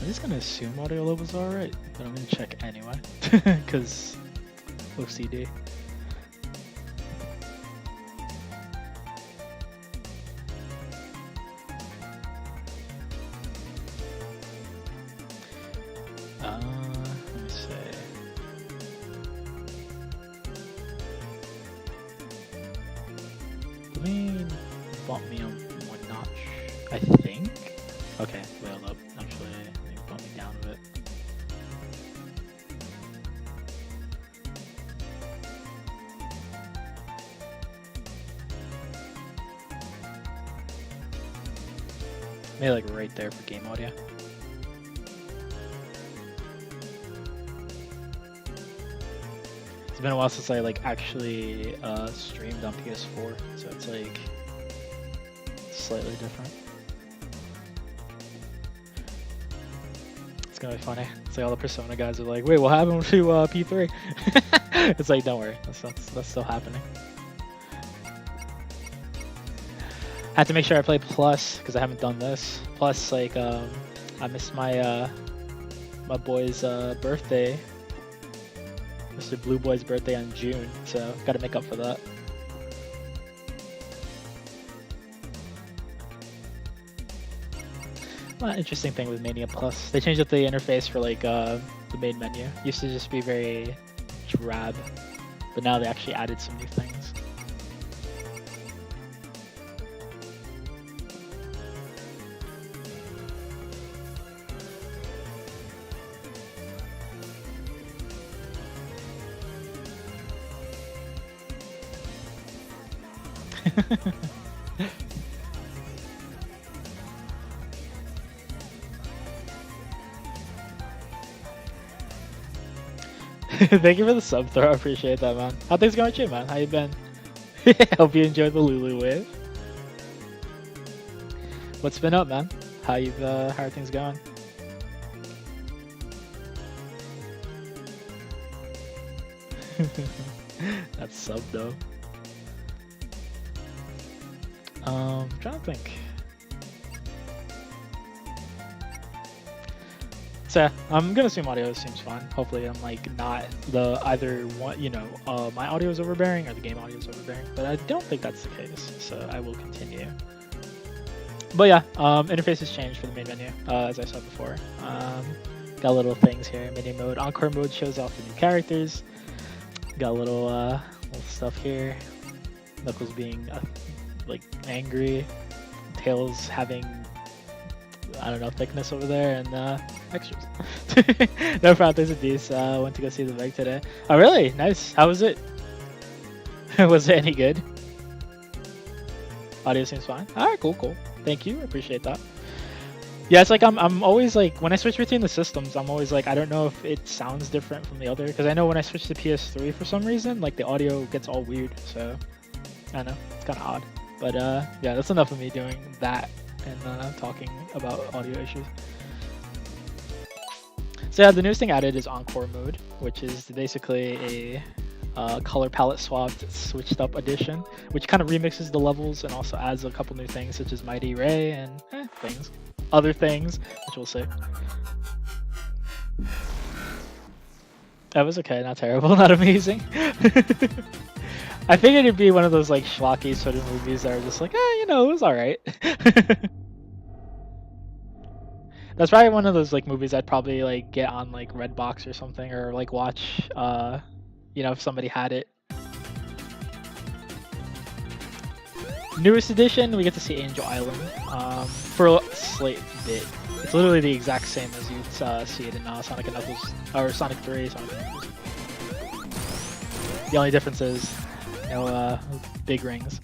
just gonna assume audio levels are alright, but I'm gonna check anyway, because OCD. Let me see. Let me bump me on one notch, I think. Okay, wait, hold up. Actually, let me bump me down a bit. Maybe like right there for game audio. It's been a while since I like actually streamed on PS4, so it's like slightly different. It's gonna be funny. It's like all the Persona guys are like, "Wait, what happened to P3?" It's like, don't worry, that's still happening. Had to make sure I play Plus because I haven't done this. Plus, like, I missed my my boy's birthday. Mr. Blue Boy's birthday on June, so gotta make up for that. Well, interesting thing with Mania Plus, they changed up the interface for like the main menu. It used to just be very drab, but now they actually added some new things. Thank you for the sub throw, I appreciate that, man. How things going with you, man? How you been? Hope you enjoyed the Lulu wave. What's been up, man? How are things going? That's sub though. I'm trying to think. So yeah, I'm gonna assume audio seems fine. Hopefully I'm like not the either one, you know, my audio is overbearing or the game audio is overbearing, but I don't think that's the case, so I will continue. But yeah, interface has changed for the main menu, as I said before. Got little things here, mini mode. Encore mode shows off the new characters. Got little stuff here. Knuckles being like angry. Tails having, I don't know, thickness over there, and extras. No problem, there's a D's. Went to go see the Meg today. Oh really? Nice. How was it? Was it any good? Audio seems fine. Alright, cool. Thank you, appreciate that. Yeah, it's like I'm always like, when I switch between the systems, I'm always like, I don't know if it sounds different from the other, because I know when I switch to PS3 for some reason, like the audio gets all weird, so I don't know, it's kind of odd. But yeah, that's enough of me doing that and talking about audio issues. So yeah, the newest thing added is Encore Mode, which is basically a color palette swapped, switched up edition, which kind of remixes the levels and also adds a couple new things such as Mighty Ray and other things, which we'll see. That was okay, not terrible, not amazing. I figured it'd be one of those like schlocky sort of movies that are just like, you know, it was alright. That's probably one of those like movies I'd probably like get on like Redbox or something, or like watch, you know, if somebody had it. Newest edition, we get to see Angel Island for a slight bit. It's literally the exact same as you'd see it in Sonic and Knuckles, or Sonic 3, Sonic and Knuckles. The only difference is, you know, big rings.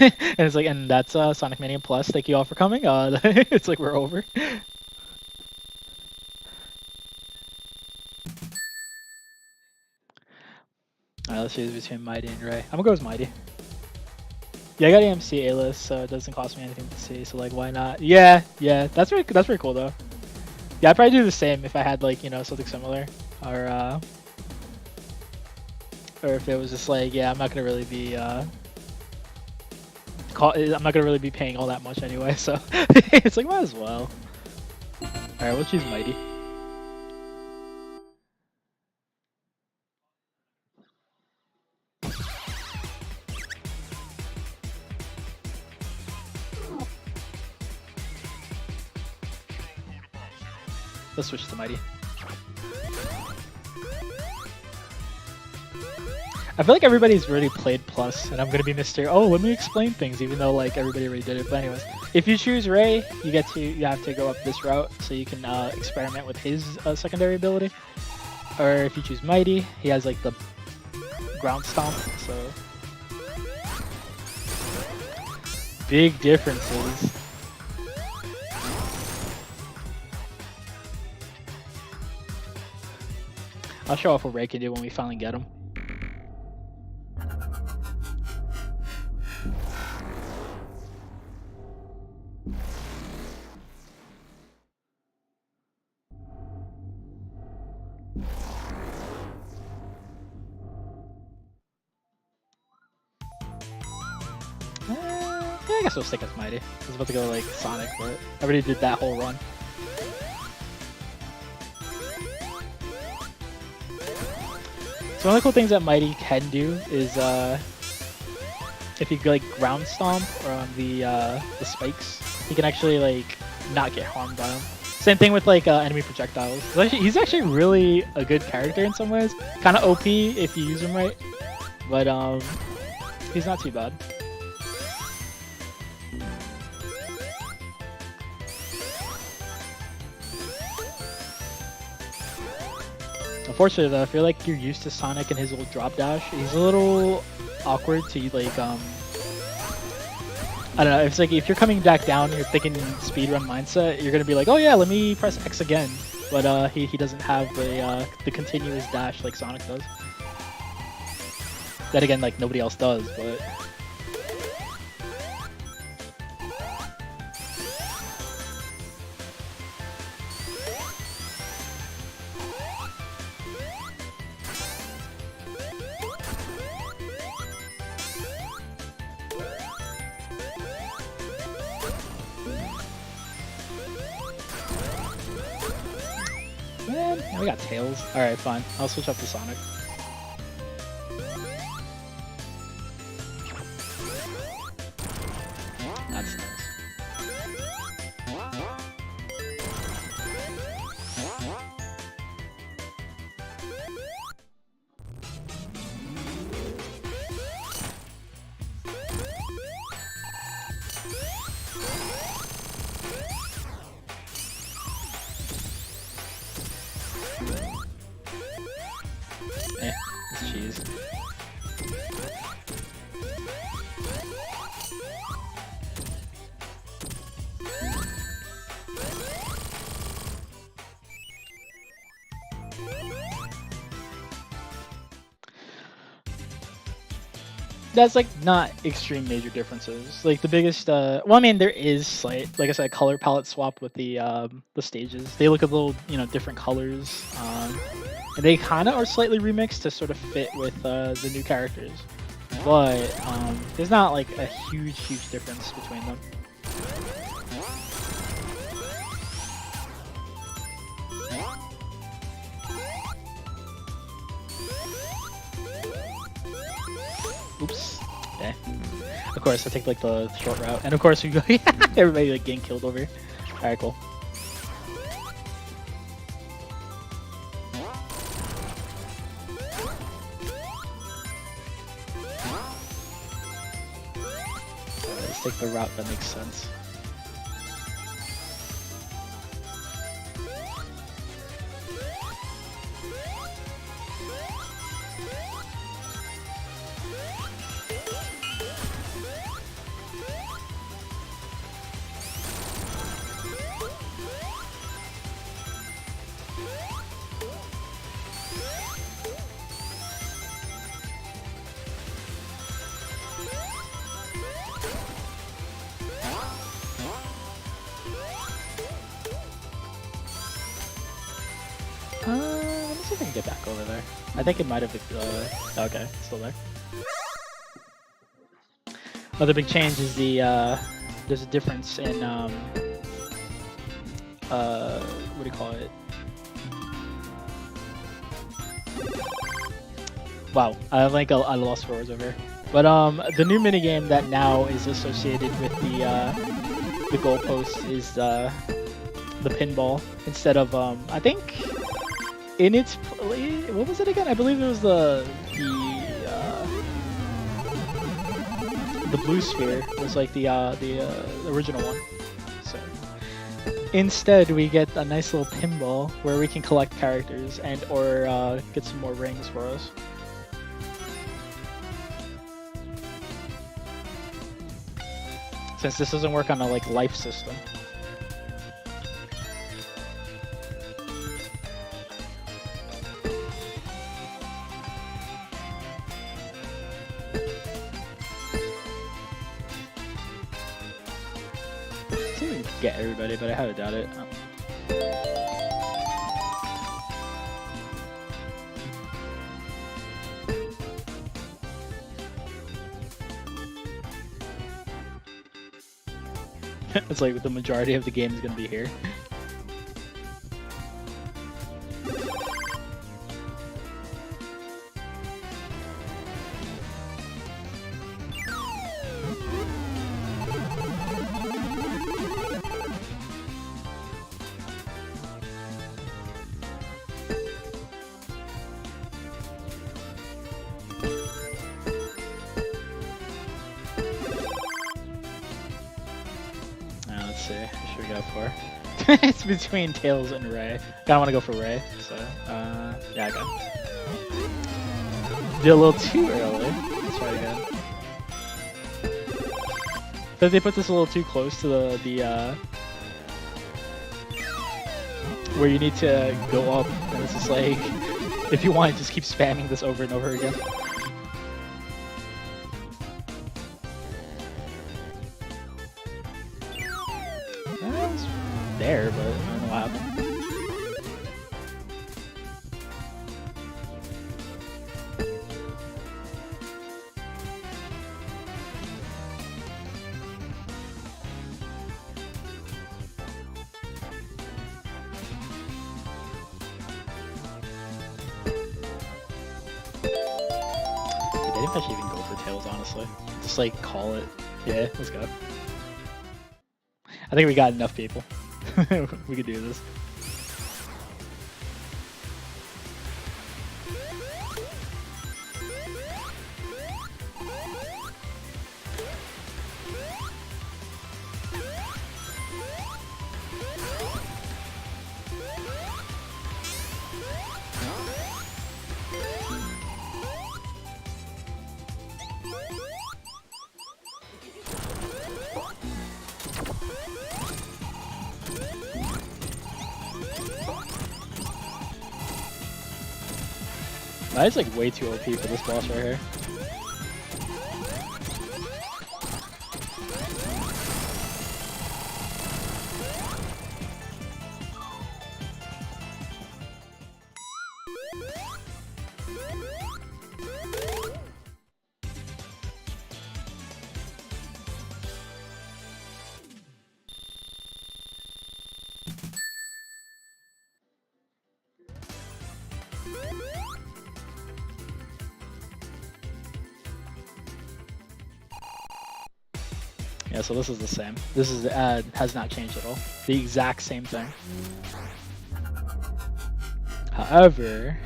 And it's like, and that's Sonic Mania Plus. Thank you all for coming. It's like we're over. Alright, let's choose between Mighty and Ray. I'm gonna go with Mighty. Yeah, I got AMC A-list, so it doesn't cost me anything to see. So like, why not? Yeah, that's pretty cool though. Yeah, I'd probably do the same if I had like something similar, or if it was just like, yeah, I'm not gonna really be paying all that much anyway. So it's like, might as well. All right, we'll choose Mighty. Let's switch to Mighty. I feel like everybody's already played Plus, and I'm gonna be Mr. Oh, let me explain things, even though like everybody already did it. But anyways, if you choose Ray, you have to go up this route so you can experiment with his secondary ability. Or if you choose Mighty, he has like the ground stomp. So big differences. I'll show off what Ray can do when we finally get him. Yeah, I guess we'll stick with Mighty. I was about to go like Sonic, but I already did that whole run. So one of the cool things that Mighty can do is if you like ground stomp on the spikes, he can actually like not get harmed by them. Same thing with like enemy projectiles. He's actually really a good character in some ways. Kind of OP if you use him right, but he's not too bad. Unfortunately though, I feel like you're used to Sonic and his little drop dash. He's a little awkward to like I don't know, it's like if you're coming back down, you're thinking speedrun mindset, you're gonna be like, oh yeah, let me press X again. But he doesn't have the continuous dash like Sonic does. That again, like nobody else does, but man, we got Tails. Alright, fine. I'll switch up to Sonic. That's nice. It's cheese. That's like not extreme major differences. Like the biggest, well, I mean there is slight, like I said, color palette swap with the stages. They look a little, different colors, and they kind of are slightly remixed to sort of fit with the new characters. But there's not like a huge difference between them. Oops. Okay. Of course, I take like the short route, and of course we go. Everybody like getting killed over. All right, cool. Let's take the route that makes sense. if I can get back over there. I think it might have okay, still there. Other big change is the there's a difference in what do you call it? Wow, I like I lost words over here. But the new minigame that now is associated with the goalpost is the pinball instead of I think in its what was it again? I believe it was the blue sphere was like the original one. So instead we get a nice little pinball where we can collect characters and or get some more rings for us. Since this doesn't work on a like life system. See if we can get everybody, but I highly doubt it. It's like the majority of the game is going to be here. Let's see, what should we go for? It's between Tails and Ray. I kinda wanna go for Ray, so yeah, I got it. Did a little too early. Let's try again. So they put this a little too close to the where you need to go up, and it's just like if you want, just keep spamming this over and over again. There, but I don't know what happened. I didn't actually even go for Tails, honestly. Just like call it. Yeah, let's go. I think we got enough people. We could do this. That is like way too OP for this boss right here. Yeah, so this is the same. This is has not changed at all. The exact same thing. However,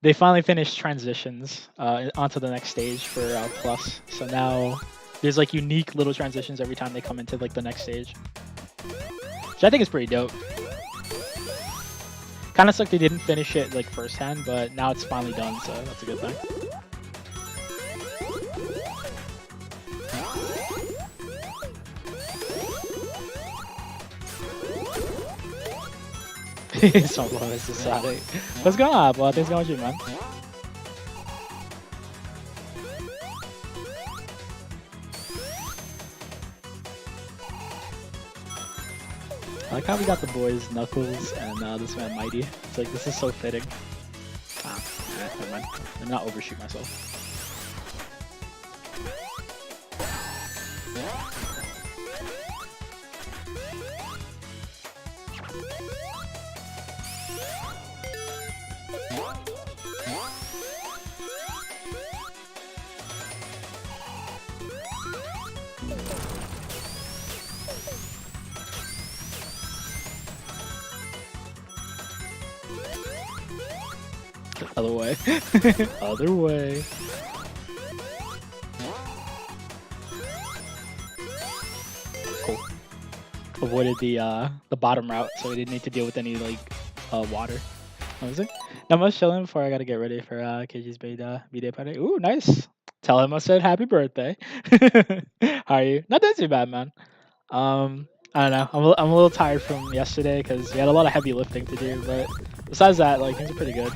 they finally finished transitions onto the next stage for Plus. So now there's like unique little transitions every time they come into like the next stage, which I think is pretty dope. Kind of sucked they didn't finish it like firsthand, but now it's finally done, so that's a good thing. So low is Sonic. What's going on, Apple? Things going with you, man? I like how we got the boys Knuckles and this man Mighty. It's like, this is so fitting. Never mind. I'm not overshoot myself. Other way. Other way. Cool. Avoided the bottom route, so we didn't need to deal with any like water. What was it? Not much chilling before I gotta get ready for KG's B-Day party. Ooh, nice. Tell him I said happy birthday. How are you? Not that too bad, man. I don't know. I'm a little tired from yesterday because we had a lot of heavy lifting to do, but besides that, like things are pretty good.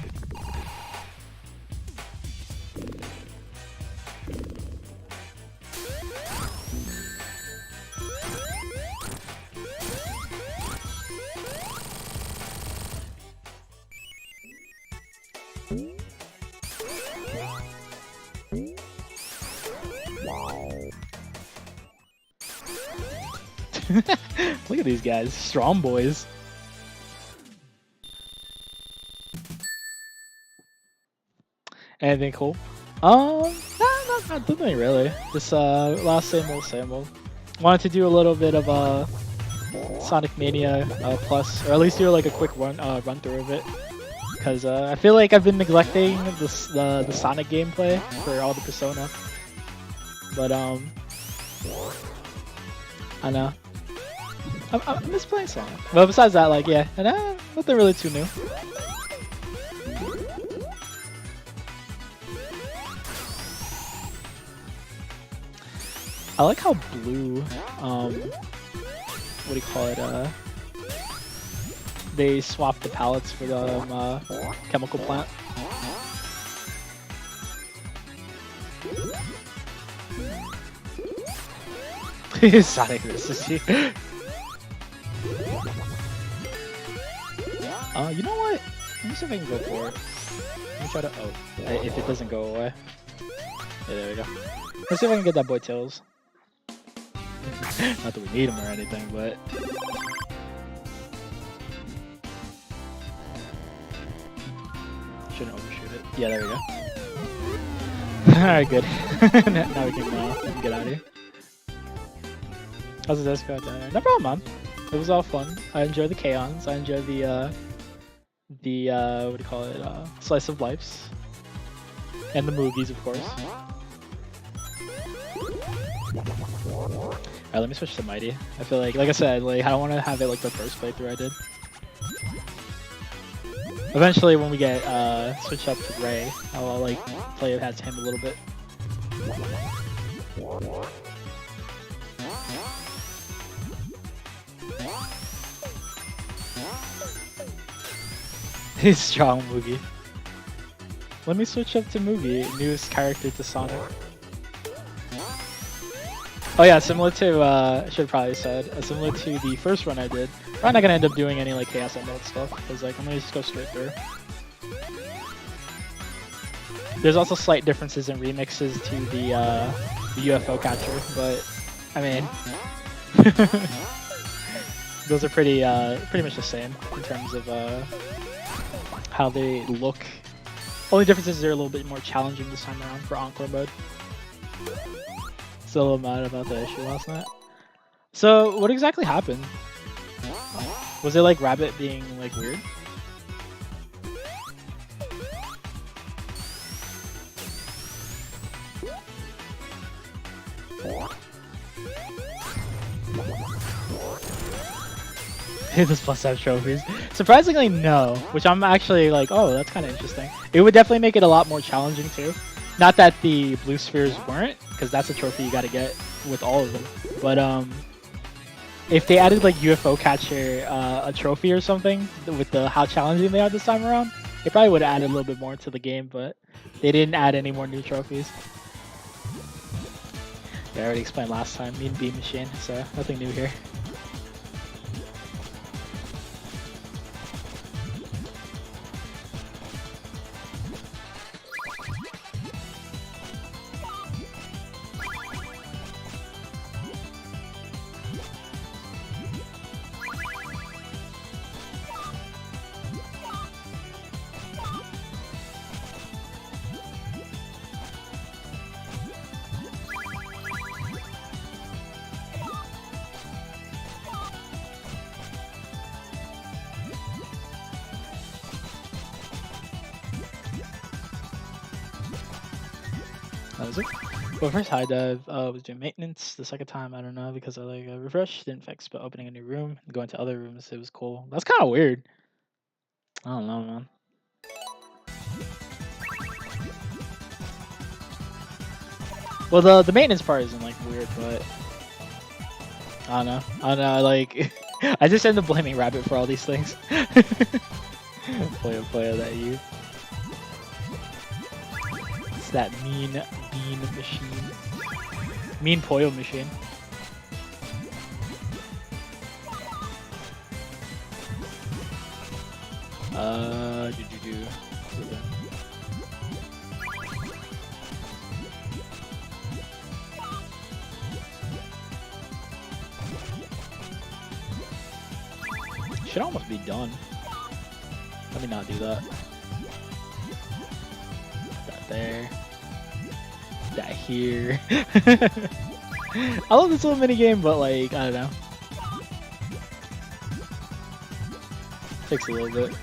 Look at these guys, strong boys. Anything cool? Not nothing really. Just last same old. Wanted to do a little bit of Sonic Mania plus, or at least do like a quick run through of it, because I feel like I've been neglecting the Sonic gameplay for all the Persona. But I know. I miss playing Sonic. But besides that, like, yeah, and nothing really too new. I like how blue, what do you call it? They swapped the palettes for the chemical plant. Sonic versus you. You know what? Let me see if I can go for it. Let me try to. Oh, if it doesn't go away. Yeah, there we go. Let's see if I can get that boy Tails. Not that we need him or anything, but. Shouldn't overshoot it. Yeah, there we go. Alright, good. Now we can get out of here. How's the disco? No problem, man. It was all fun. I enjoyed the Kaons. I enjoyed the what do you call it? Slice of lives. And the movies, of course. Alright, let me switch to Mighty. I feel like I said, like I don't want to have it like the first playthrough I did. Eventually, when we get switch up to Ray, I'll like play it as him a little bit. He's strong, Moogie. Let me switch up to Moogie, newest character to Sonic. Oh yeah, similar to, I should have probably said, similar to the first run I did. I'm not gonna end up doing any like Chaos Emerald stuff, because like I'm gonna just go straight through. There's also slight differences in remixes to the UFO catcher, but I mean, those are pretty much the same in terms of how they look. Only difference is they're a little bit more challenging this time around for Encore Mode. Still a little mad about the issue last night. So, what exactly happened? Was it like Rabbit being like weird? Those plus 5 trophies. Surprisingly, no. Which I'm actually like, oh, that's kind of interesting. It would definitely make it a lot more challenging too. Not that the blue spheres weren't, because that's a trophy you got to get with all of them. But if they added like UFO catcher a trophy or something with how challenging they are this time around, it probably would have added a little bit more to the game. But they didn't add any more new trophies. Yeah, I already explained last time. Mean Beam Machine, so nothing new here. That was it. Well, first high dive was doing maintenance. The second time, I don't know, because I like refresh, didn't fix, but opening a new room, going to other rooms, it was cool. That's kind of weird. I don't know, man. Well, the maintenance part isn't like weird, but I don't know. I don't know. Like, I just end up blaming Rabbit for all these things. Playa that you. It's that mean bean machine. Mean Poyo machine. Do. Should almost be done. Let me not do that. That there. That here. I love this little mini game, but like, I don't know. Takes a little bit.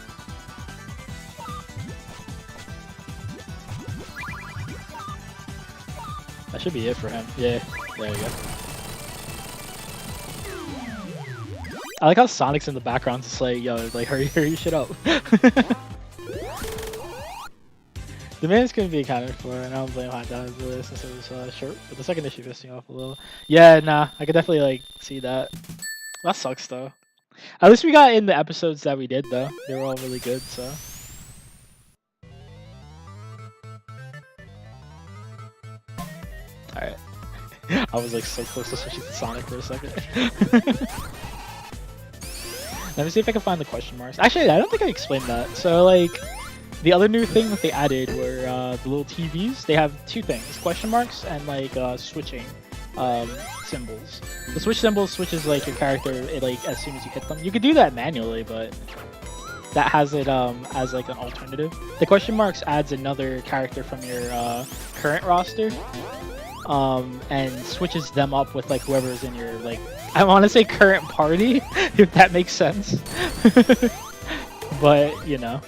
That should be it for him. Yeah, there we go. I like how Sonic's in the background just like, yo, like hurry shit up. The man's gonna be accounted for, and I don't blame Hot Dive for this since it was short, but the second issue pissed me off a little. Yeah, nah, I could definitely like see that. That sucks though. At least we got in the episodes that we did though. They were all really good, so. Alright. I was like so close to switching to Sonic for a second. Let me see if I can find the question marks. Actually, I don't think I explained that. So like, the other new thing that they added were the little TVs. They have two things: question marks and like switching symbols. The switch symbol switches like your character like as soon as you hit them. You could do that manually, but that has it as like an alternative. The question marks adds another character from your current roster. And switches them up with like whoever's in your like, I want to say current party, if that makes sense. But you know,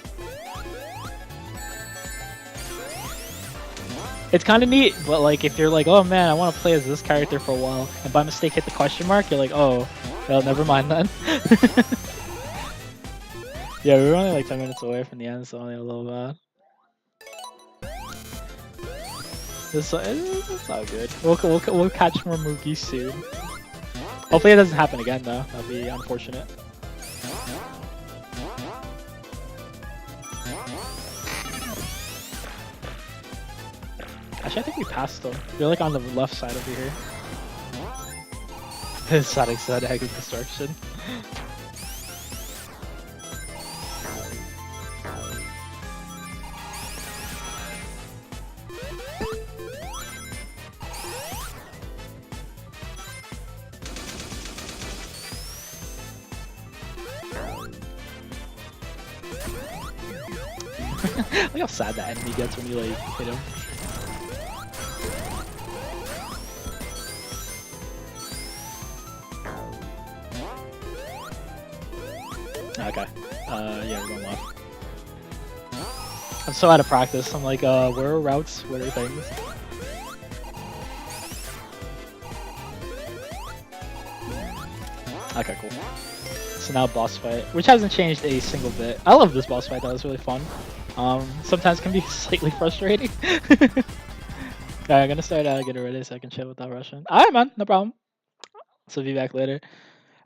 it's kind of neat. But like, if you're like, oh man, I want to play as this character for a while, and by mistake hit the question mark, you're like, oh, well, never mind then. Yeah, we were only like 10 minutes away from the end, so only a little bad. It's not good. We'll catch more Moogies soon. Hopefully it doesn't happen again though. That'd be unfortunate. Actually, I think we passed them. They're like on the left side over here. Sonic said egg of destruction. Look how sad that enemy gets when you like hit him. Okay. Yeah, we're going left. I'm so out of practice. I'm like, where are routes? Where are things? Okay, cool. So now boss fight, which hasn't changed a single bit. I love this boss fight though, it's really fun. Sometimes can be slightly frustrating. Alright, I'm gonna start getting ready so I can chill without rushing. Alright man, no problem. So be back later.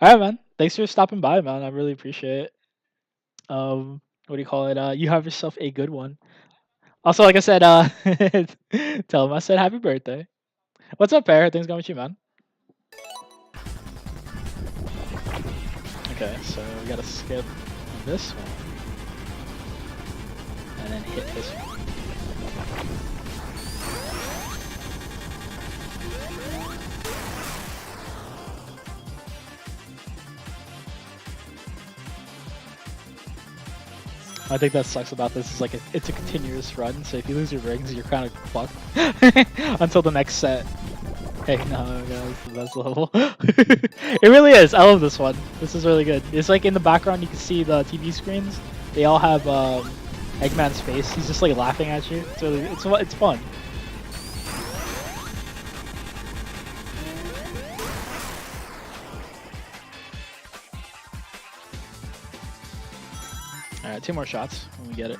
Alright man, thanks for stopping by man, I really appreciate it. What do you call it? You have yourself a good one. Also, like I said, tell him I said happy birthday. What's up, Pear? Things going with you, man? Okay, so we gotta skip this one. And then hit this one. I think that sucks about this is like it's a continuous run, so if you lose your rings, you're kind of fucked until the next set. Hey, no, guys, the best level. It really is. I love this one. This is really good. It's like in the background, you can see the TV screens. They all have Eggman's face. He's just like laughing at you. It's really, it's fun. 2 more shots when we get it.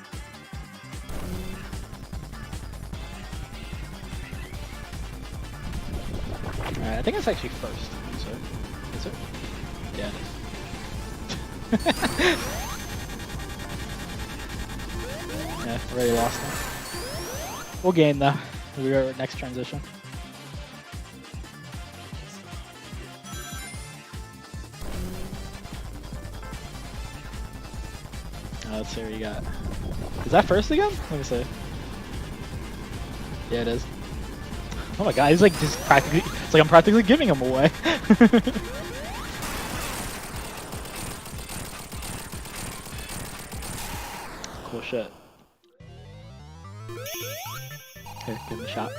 Alright, I think it's actually first. So, is it? Yeah, it is. Yeah, already lost them. We'll gain though. We are next transition. Let's see what you got. Is that first again? Let me see. Yeah, it is. Oh my god, he's like just practically. It's like I'm practically giving him away. Cool shit. Here, give him a shot.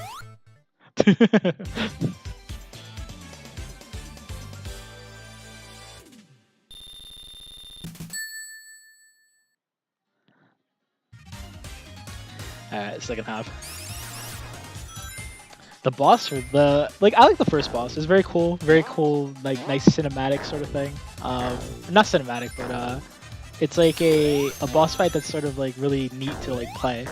Alright, second half. The boss or I like the first boss. It's very cool, like nice cinematic sort of thing. Not cinematic, but it's like a boss fight that's sort of like really neat to like play.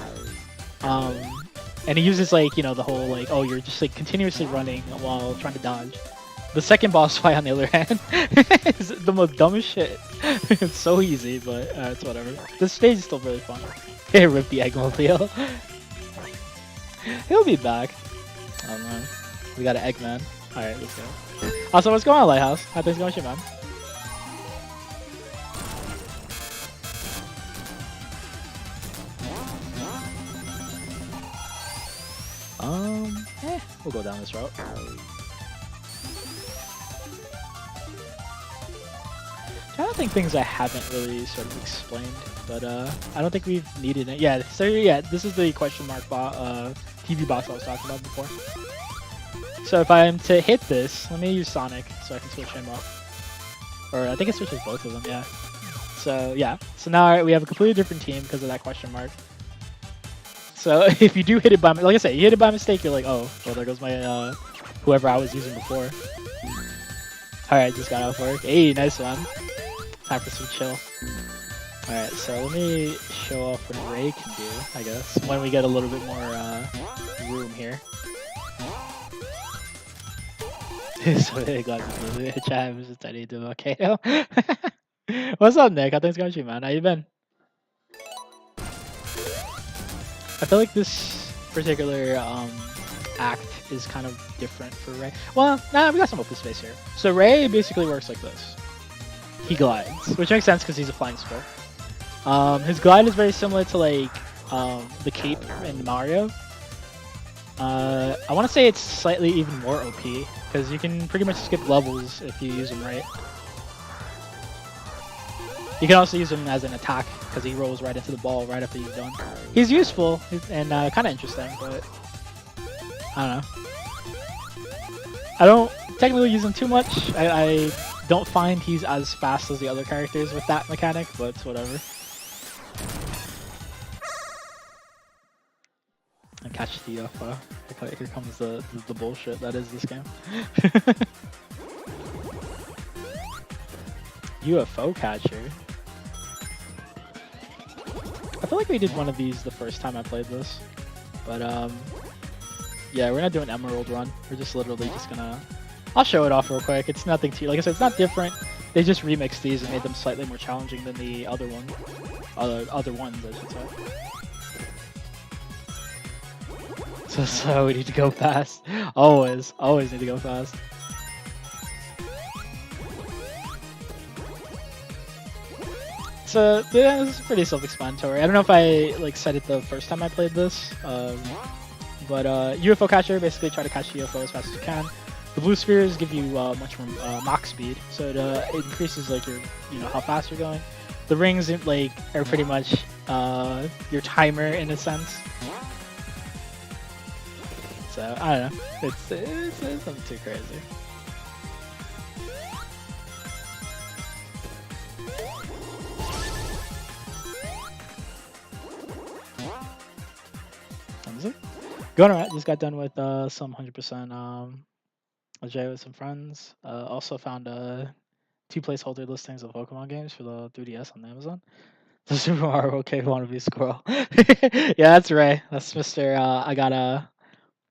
And he uses like, you know, the whole like, oh, you're just like continuously running while trying to dodge. The second boss fight, on the other hand, is the most dumbest shit. It's so easy, but it's whatever. This stage is still really fun. Hey, rip the Eggmobile. He'll be back. Oh man, we got an Eggman. All right, let's go. Also, what's going on, Lighthouse? How things going, shit, man? We'll go down this route. I don't think things I haven't really sort of explained, but I don't think we've needed it. Yeah, so yeah, this is the question mark TV box I was talking about before. So if I am to hit this, let me use Sonic so I can switch him up. Or I think it switches both of them, yeah. So yeah, so now we have a completely different team because of that question mark. So if you do hit it by, like I said, you hit it by mistake, you're like, oh, well there goes my whoever I was using before. Alright, just got off work. Hey, nice one. Time for some chill. Alright, so let me show off what Ray can do, I guess, when we get a little bit more room here. So glad to chat was just ready to volcano. What's up, Nick? How things going, man? How you been? I feel like this particular act is kind of different for Ray. Well, nah, we got some open space here. So Ray basically works like this. He glides, which makes sense because he's a flying squirrel. His glide is very similar to like the cape in Mario. I want to say it's slightly even more OP because you can pretty much skip levels if you use him right. You can also use him as an attack because he rolls right into the ball right after you've done. He's useful and kind of interesting, but I don't know. I don't technically use him too much. I don't find he's as fast as the other characters with that mechanic, but it's whatever. And catch the UFO. Here comes the bullshit that is this game. UFO catcher. I feel like we did one of these the first time I played this, but yeah, we're not doing Emerald Run. We're just literally just gonna. I'll show it off real quick. It's nothing too. Like I said, it's not different. They just remixed these and made them slightly more challenging than the other one. Other ones, I should say. So we need to go fast. Always need to go fast. So yeah, this is pretty self-explanatory. I don't know if I like said it the first time I played this, but UFO catcher, basically try to catch the UFO as fast as you can. The blue spheres give you much more Mach speed, so it increases like your, how fast you're going. The rings like are pretty much your timer in a sense. So I don't know, it's nothing too crazy. Going alright, just got done with some 100% Ajay with some friends. Also found 2 placeholder listings of Pokemon games for the 3DS on Amazon. The Super Mario okay wannabe squirrel. Yeah, that's right. That's Mr.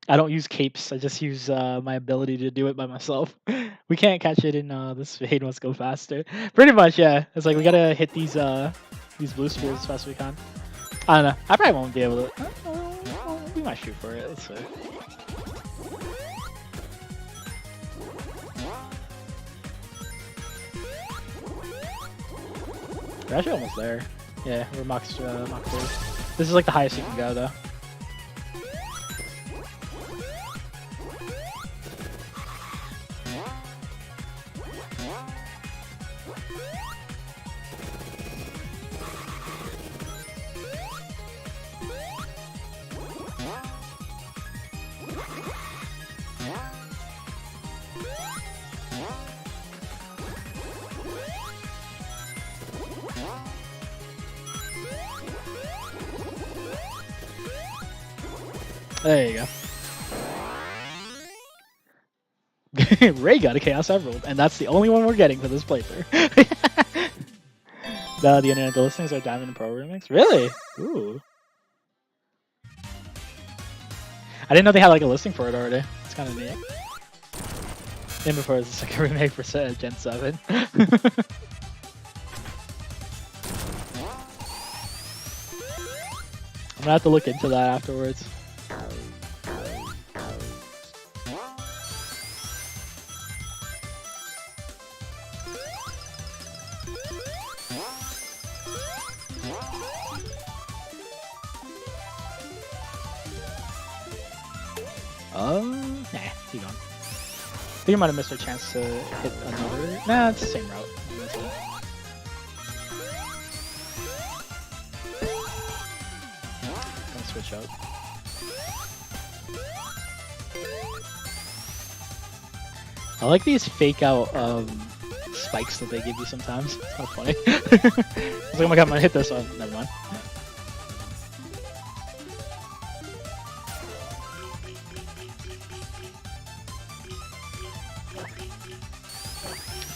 I don't use capes. I just use my ability to do it by myself. We can't catch it in this fade must go faster. Pretty much, yeah. It's like we gotta hit these blue spools as fast as we can. I don't know. I probably won't be able to. We might shoot for it. Let's see. We're actually almost there. Yeah, we're Mach 3. This is like the highest you can go, though. There you go. Ray got a Chaos Emerald, and that's the only one we're getting for this playthrough. The internet listings are Diamond and Pro Remix? Really? Ooh. I didn't know they had like a listing for it already. It's kind of neat. And before it's like a remake for Gen 7. I'm gonna have to look into that afterwards. Nah, keep going. I think I might have missed a chance to hit another. Nah, it's the same route. Gonna switch up. I like these fake out spikes that they give you sometimes. It's kind of funny. It's like, oh my god, I'm gonna hit this one. Never mind.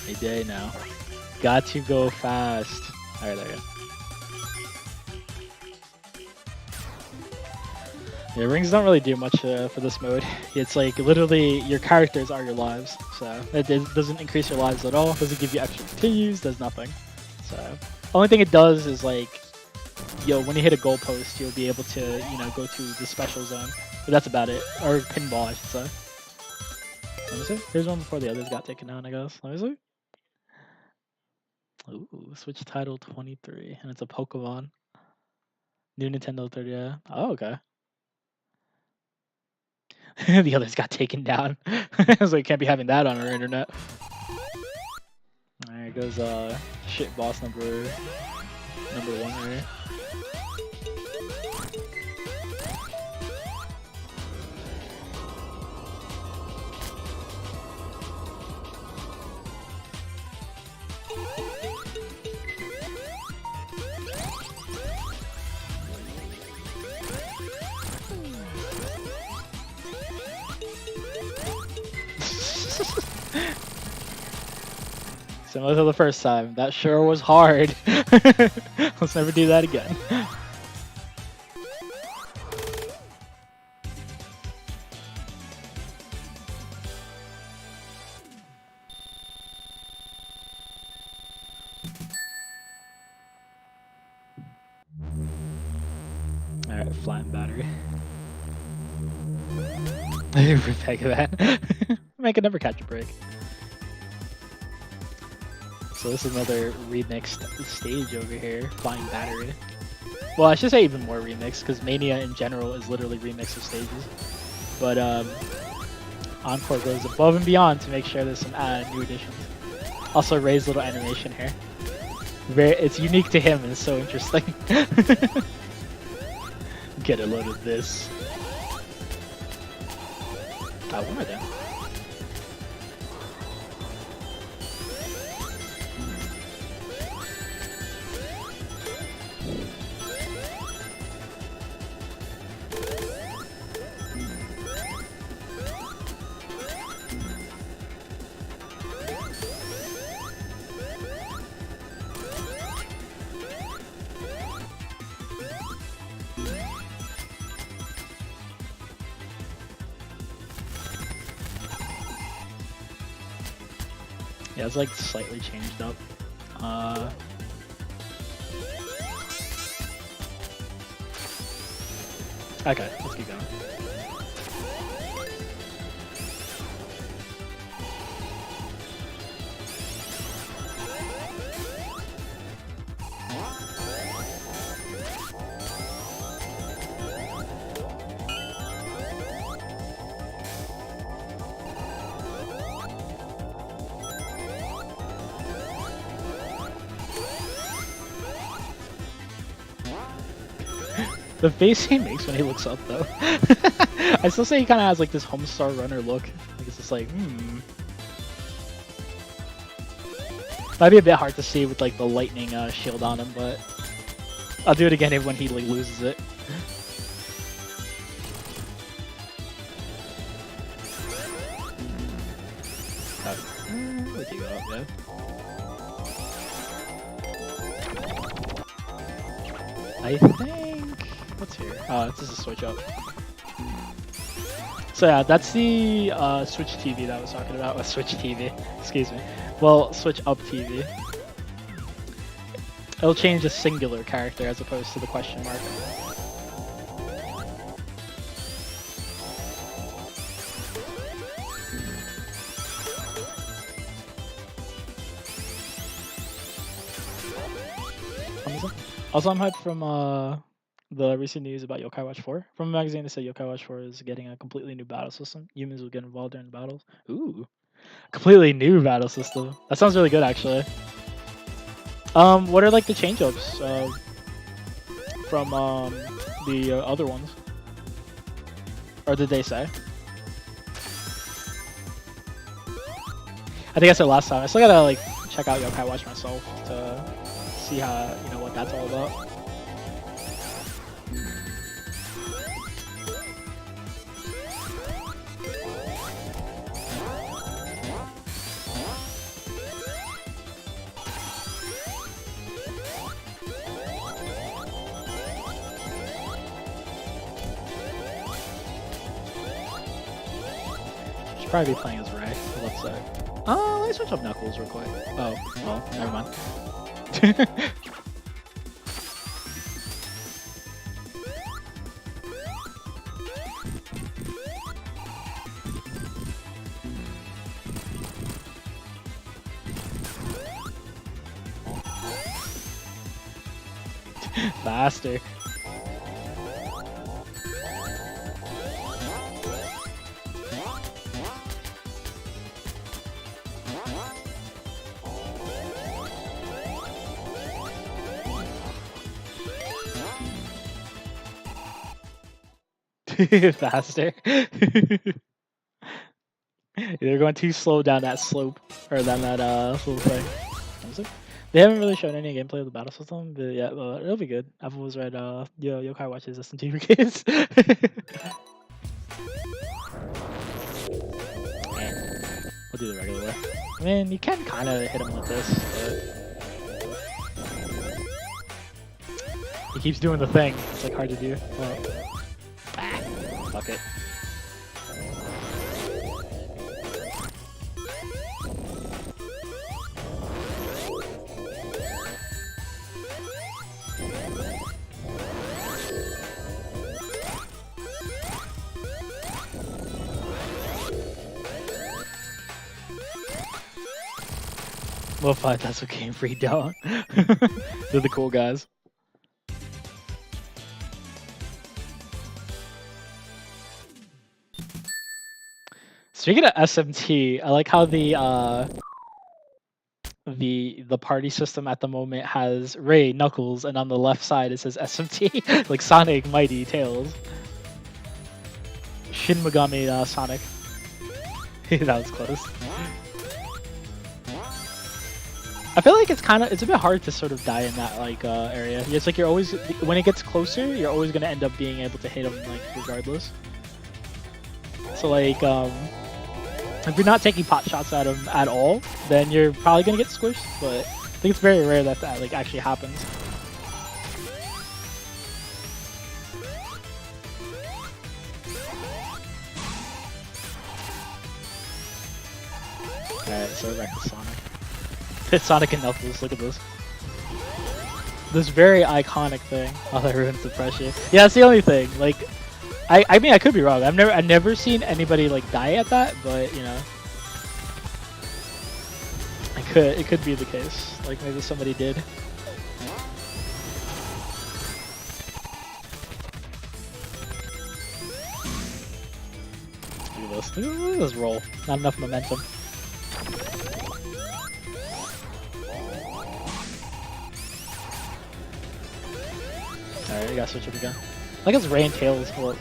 A day now. Got to go fast. Alright, there you go. Yeah, rings don't really do much for this mode. It's like literally your characters are your lives, so it doesn't increase your lives at all. Doesn't give you extra continues. Does nothing. So only thing it does is like, when you hit a goalpost, you'll be able to go to the special zone. But that's about it, or pinball, I should say. Let me see. Here's one before the others got taken down, I guess. Let me see. Ooh, Switch title 23, and it's a Pokemon. New Nintendo 30. Yeah. Oh, okay. The others got taken down. So you can't be having that on our internet. Alright, goes shit boss number 1 right. Similar to the first time, that sure was hard. Let's never do that again. Alright, flying battery. Repeg that. I can never catch a break. So this is another remixed stage over here, Flying Battery. Well, I should say even more remixed, because Mania in general is literally remix of stages. But Encore goes above and beyond to make sure there's some new additions. Also, Ray's little animation here. It's unique to him and it's so interesting. Get a load of this. What am I doing? Yeah, it's like slightly changed up. Okay, let's keep going. The face he makes when he looks up, though. I still say he kind of has like this Homestar Runner look. Like it's just like, Might be a bit hard to see with like the lightning shield on him, but I'll do it again when he like loses it. Where'd you go up, yeah? I think what's here? Oh, this is a switch up. So yeah, that's the Switch TV that I was talking about. Switch TV, excuse me. Well, Switch Up TV. It'll change a singular character as opposed to the question mark. Also, I'm hyped from the recent news about Yokai Watch 4. From a magazine, they said Yokai Watch 4 is getting a completely new battle system. Humans will get involved during battles. Ooh, completely new battle system. That sounds really good, actually. What are like the change-ups from the other ones? Or did they say? I think I said last time. I still gotta like check out Yokai Watch myself to see how what that's all about. Should probably be playing as Ray. So let's say. Let me switch up Knuckles real quick. Oh, well, never mind. Faster. Faster. They're going too slow down that slope, or down that little thing. They haven't really shown any gameplay of the battle system, but yeah, it'll be good. Apple was right. Yokai watches SMT for kids. We'll do the regular way. I mean, you can kind of hit him with this, but he keeps doing the thing. It's like hard to do. Well, fuck it. Well, fine, that's okay. Free down. They're the cool guys. Speaking of SMT, I like how the party system at the moment has Ray, Knuckles, and on the left side it says SMT, like Sonic, Mighty, Tails. Shin Megami Sonic. That was close. I feel like it's a bit hard to sort of die in that like area. It's like you're always, when it gets closer, you're always gonna end up being able to hit them like regardless. So like if you're not taking pot shots at him at all, then you're probably gonna get squished. But I think it's very rare that like actually happens. Alright, so back to Sonic. It's Sonic and Knuckles. Look at this. This very iconic thing. Oh, that ruins the pressure. Yeah, that's the only thing. Like, I mean, I could be wrong. I've never seen anybody like die at that, but you know, it could be the case. Like maybe somebody did. Look at this roll. Not enough momentum. Alright, I gotta switch up again. I guess Rain Tails work.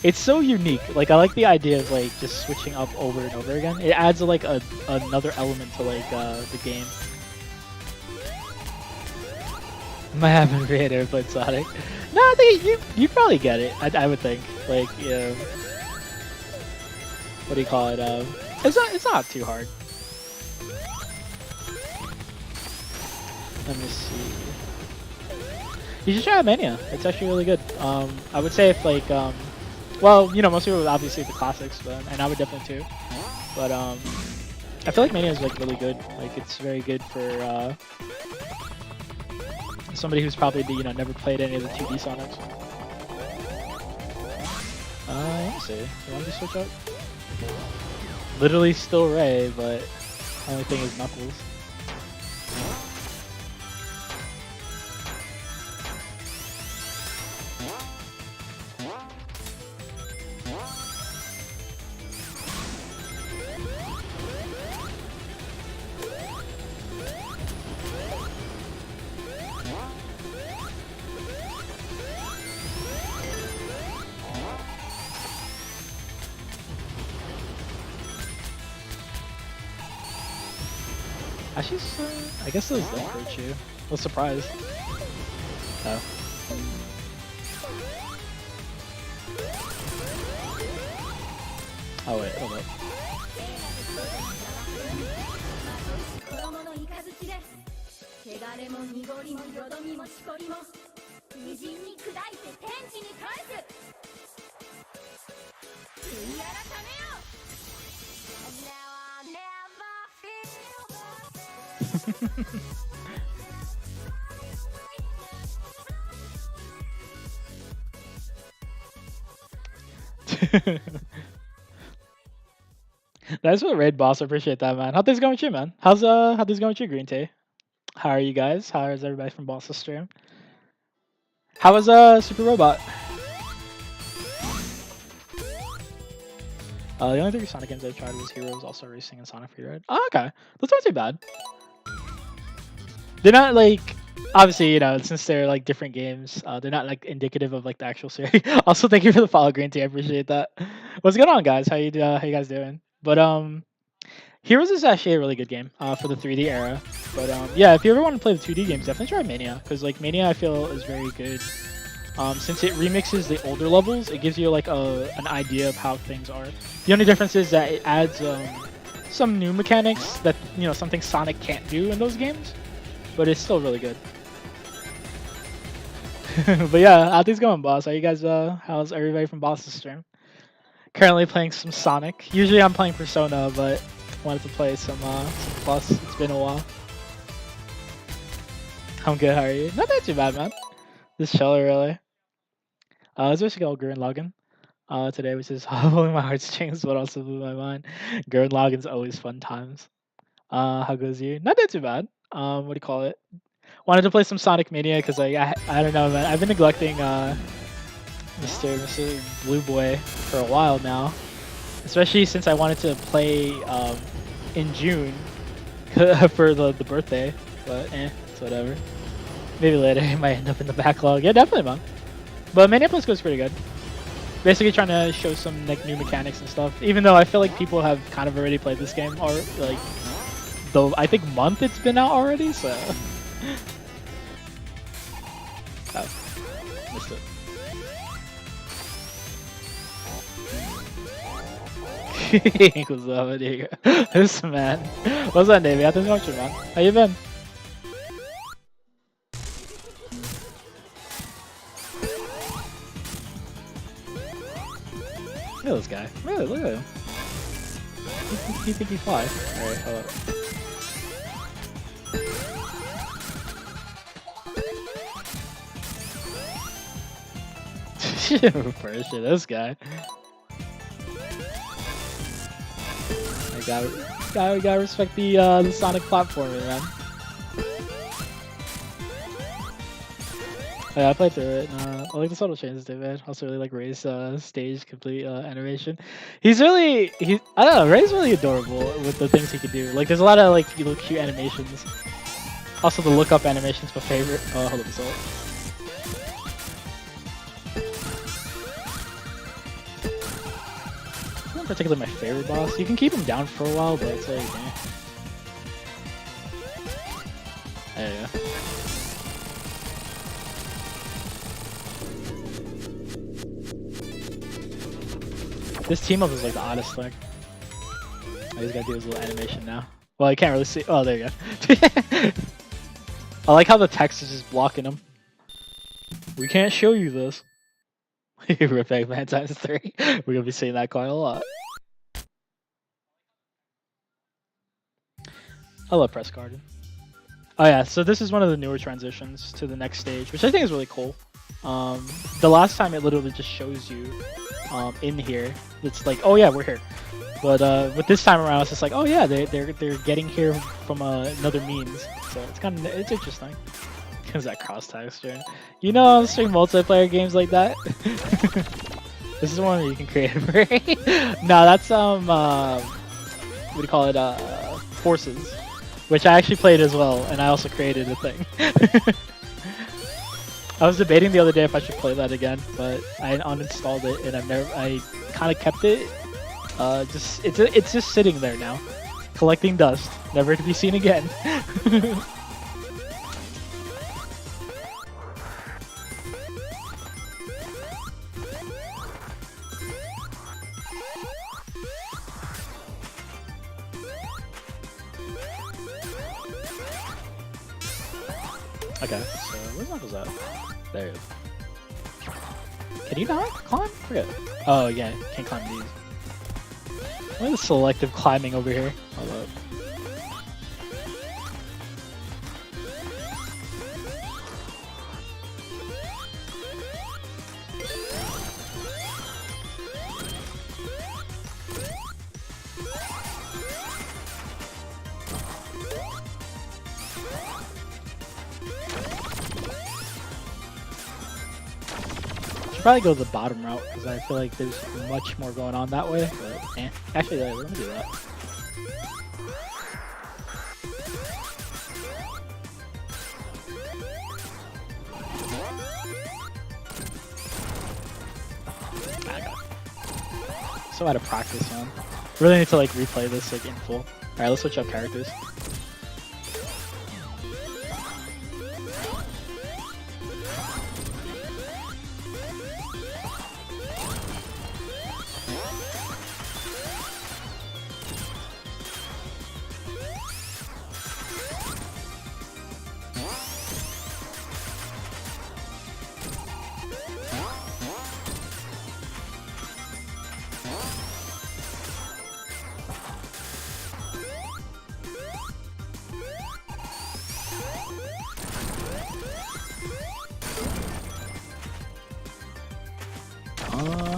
It's so unique. Like I like the idea of like just switching up over and over again. It adds like another element to like the game. I haven't really ever played Sonic. No, I think you probably get it. I would think. Like what do you call it? It's not too hard. Let me see. You should try Mania. It's actually really good. I would say if like well, you know, most people would obviously the classics, but and I would definitely too. But I feel like Mania is like really good. Like it's very good for somebody who's probably never played any of the 2D Sonics. Let me see. You want to switch up? Literally still Ray, but only thing is Knuckles. Actually, I guess it was that for you. I was surprised. Oh. Oh wait, hold up. That's what Raid Boss. I appreciate that, man. How things going with you, man? How things going with you, Green Tea? How are you guys? How is everybody from Boss's stream? How was Super Robot? The only 3 Sonic games I've tried was Heroes, also Racing, and Sonic Free Ride. Oh, okay. That's not too bad. They're not like, obviously, since they're like different games, they're not like indicative of like the actual series. Also, thank you for the follow, Green Tea. I appreciate that. What's going on, guys? How you guys doing? But Heroes is actually a really good game for the 3D era. But yeah, if you ever want to play the 2D games, definitely try Mania, because like Mania I feel is very good. Since it remixes the older levels, it gives you like an idea of how things are. The only difference is that it adds some new mechanics that something Sonic can't do in those games, but it's still really good. But yeah, how things going, boss? Are you guys? How's everybody from Boss's stream? Currently playing some Sonic. Usually I'm playing Persona, but wanted to play some Plus. It's been a while. I'm good. How are you? Not that too bad, man. This chiller, really. It's basically all Gurren Lagann today, which is pulling my heartstrings, but also blew my mind. Gurren Lagann's always fun times. How goes you? Not that too bad. What do you call it? Wanted to play some Sonic Mania because I don't know, man. I've been neglecting Mr. Blue Boy for a while now, especially since I wanted to play in June for the birthday. But it's whatever. Maybe later it might end up in the backlog. Yeah, definitely, man. But Mania Plus goes pretty good. Basically trying to show some like new mechanics and stuff. Even though I feel like people have kind of already played this game, or like I think month it's been out already. So oh, missed it. What's up, dude? This man. What's that, Davey? I think about you, man. How you been? Look at this guy. Really, look at him. You think he fly? Alright, hold up. Pressure this guy. I gotta respect the Sonic platformer, man. Yeah, I played through it. I like the subtle changes they made. Also really like Ray's stage complete animation. I don't know, Ray's really adorable with the things he can do. Like there's a lot of like little cute animations. Also the look up animation's my favorite. Oh, hold up, result. Not particularly my favorite boss. You can keep him down for a while, but it's like, There you go. This team up is like the oddest thing. Oh, he's gotta do his little animation now. Well, I can't really see. Oh, there you go. I like how the text is just blocking him. We can't show you this. Rip Eggman ×3. We're gonna be seeing that quite a lot. I love Press Garden. Oh yeah, so this is one of the newer transitions to the next stage, which I think is really cool. The last time it literally just shows you in here. It's like, oh yeah, we're here. But with this time around, it's just like, oh yeah, they're getting here from another means. So it's interesting. Because that cross texture. You know, I'm streaming multiplayer games like that. This is one where you can create a break. No, that's what do you call it? Forces, which I actually played as well, and I also created a thing. I was debating the other day if I should play that again, but I uninstalled it, and I kind of kept it. It's just sitting there now, collecting dust, never to be seen again. Okay, so where the fuck was that? There it is. Can you not climb? Forget. Oh yeah, can't climb these. What is selective climbing over here? Hold up. Probably go the bottom route because I feel like there's much more going on that way. But actually, let me do that. I got it. So out of practice, man. Really need to like replay this like in full. All right, let's switch up characters.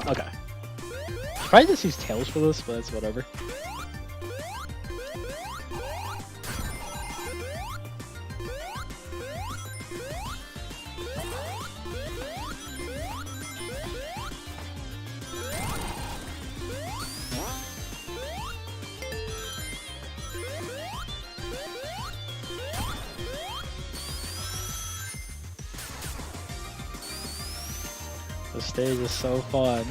Okay. Should probably just use Tails for this, but it's whatever. The stage is so fun.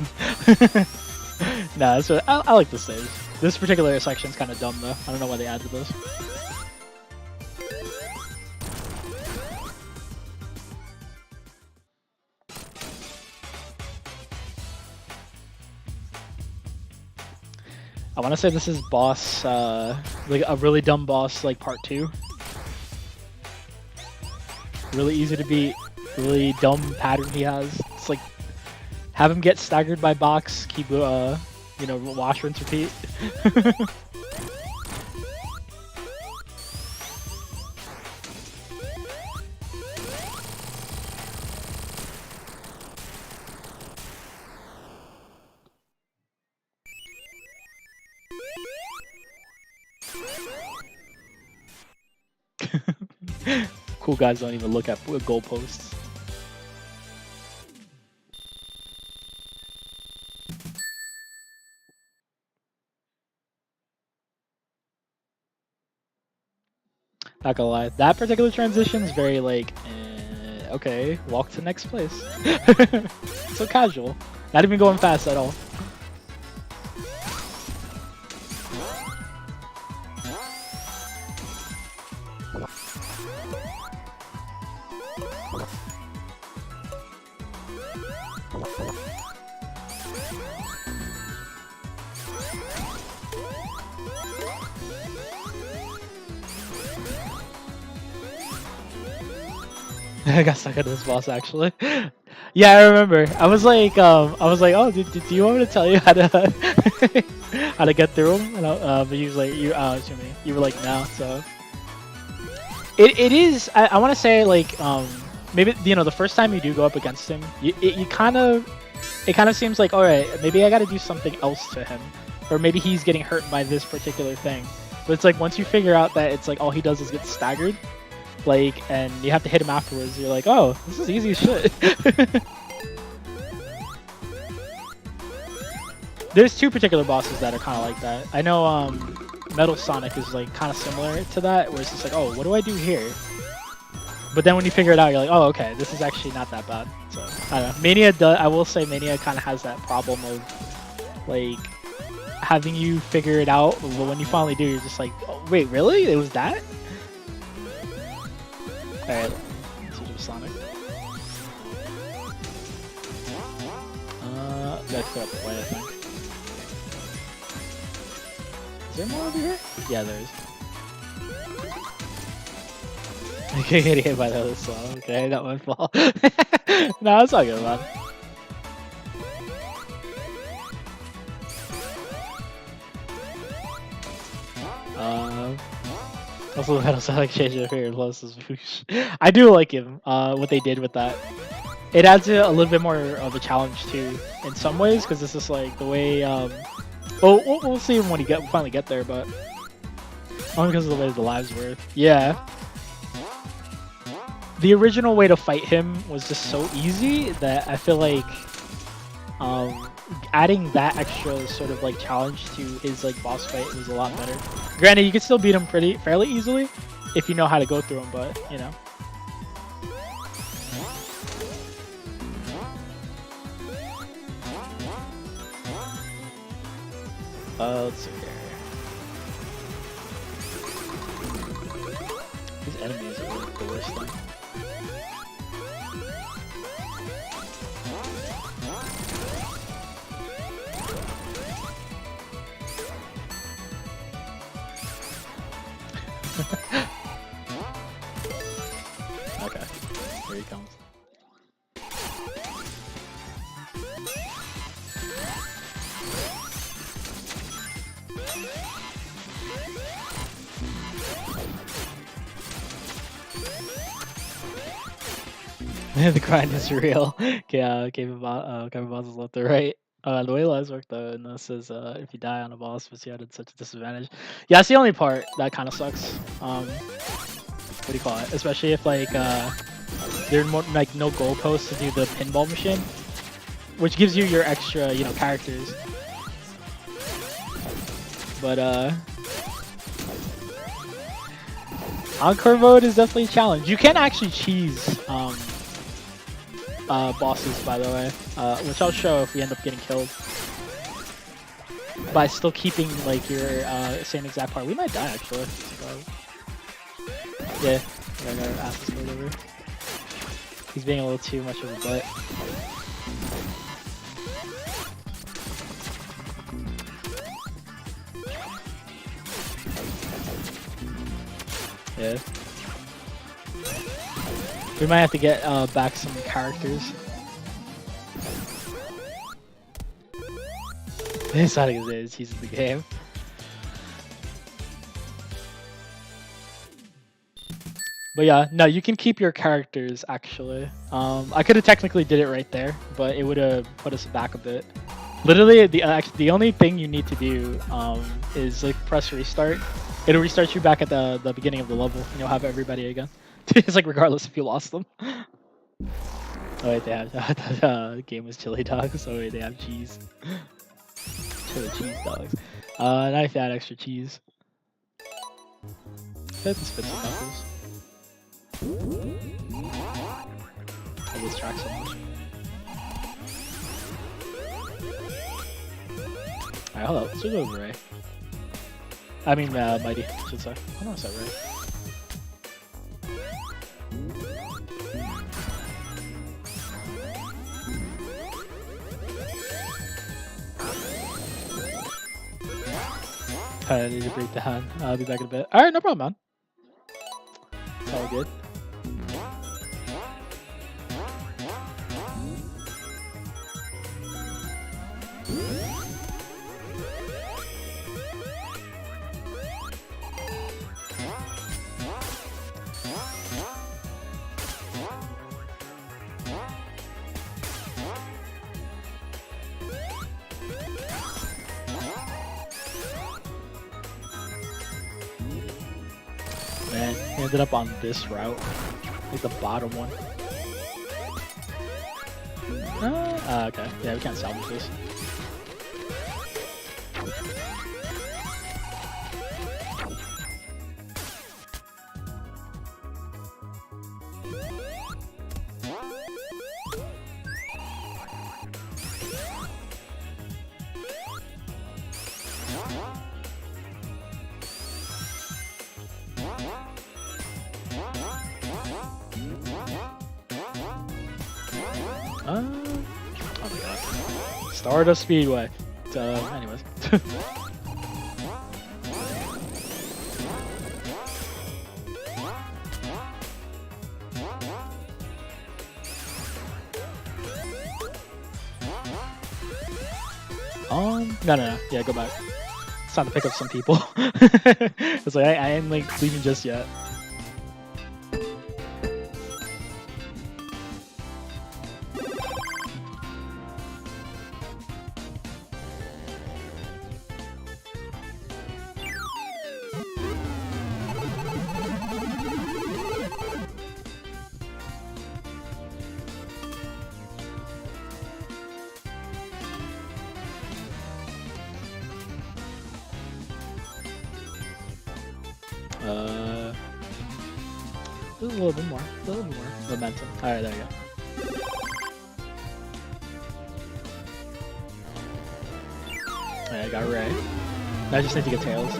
Nah, I like the stage. This particular section's kind of dumb though. I don't know why they added this. I want to say this is boss, like a really dumb boss, like part 2. Really easy to beat. Really dumb pattern he has. It's like have him get staggered by box, keep you know, wash, rinse, repeat. Cool guys don't even look at goalposts. Not gonna lie, that particular transition is very like, okay, walk to next place. So casual, not even going fast at all. I got stuck at this boss actually. Yeah, I remember. I was like, oh, do you want me to tell you how to how to get through him? And but he was like, you were like, no. So it is. I want to say like, maybe the first time you do go up against him, it kind of seems like, all right, maybe I got to do something else to him, or maybe he's getting hurt by this particular thing. But it's like once you figure out that it's like all he does is get staggered. Like, and you have to hit him afterwards. You're like, oh, this is easy as shit. There's two particular bosses that are kind of like that. I know Metal Sonic is like kind of similar to that, where it's just like, oh, what do I do here? But then when you figure it out, you're like, oh, okay, this is actually not that bad. So I don't know. Mania I will say Mania kind of has that problem of like having you figure it out, but when you finally do, you're just like, oh, wait, really? It was that? Alright, switch to Sonic. Gotta clear up the way, I think. Is there more over here? Yeah, there is. Okay, getting hit by the other slow. Okay, not my fault. No, it's all good, man. Also, the Metal Sonic change of here plus is whoosh. I do like him. What they did with that. It adds a little bit more of a challenge too, in some ways, because this is like the way. Well, we'll see when we finally get there, but only because of the way the lives were. Yeah. The original way to fight him was just so easy that I feel like adding that extra sort of like challenge to his like boss fight was a lot better. Granted, you can still beat him fairly easily if you know how to go through him, but you know. Let's see here. These enemies are like the worst thing. Okay, here he comes. The grind is real. Okay, Kevin Boss is left to right. The way lives work though, and this is if you die on a boss, but you had such a disadvantage. Yeah, that's the only part that kind of sucks. What do you call it? Especially if like there's more like no goalposts to do the pinball machine, which gives you your extra, characters. But Encore Mode is definitely a challenge. You can actually cheese bosses, by the way, which I'll show if we end up getting killed. By still keeping like your same exact part. We might die actually. Yeah, I gotta ask this guy over. He's being a little too much of a butt. Yeah. We might have to get back some characters. Sonic is he's in the game. But yeah, no, you can keep your characters actually. I could have technically did it right there, but it would have put us back a bit. Literally, the only thing you need to do is like press restart, It'll restart you back at the beginning of the level, and you'll have everybody again. It's like regardless if you lost them. Oh wait, they have the game was chili dogs. Oh wait, they have cheese. Chili cheese dogs. Knife add extra cheese. That's spit some knuckles. I this track so much. Alright, hold up. Let's go with Ray. I mean, Mighty, I should say. I don't want to say Ray. I need to break the hand. I'll be back in a bit. Alright, no problem, man. It's all good. Man, he ended up on this route, like the bottom one. Okay. Yeah, we can't salvage this. Oh my god. Stardust Speedway. Anyways. No. Yeah, go back. It's time to pick up some people. It's like, I ain't like leaving just yet. Just a little bit more momentum. Alright, there you go. Alright, I got Ray. Now I just need to get Tails.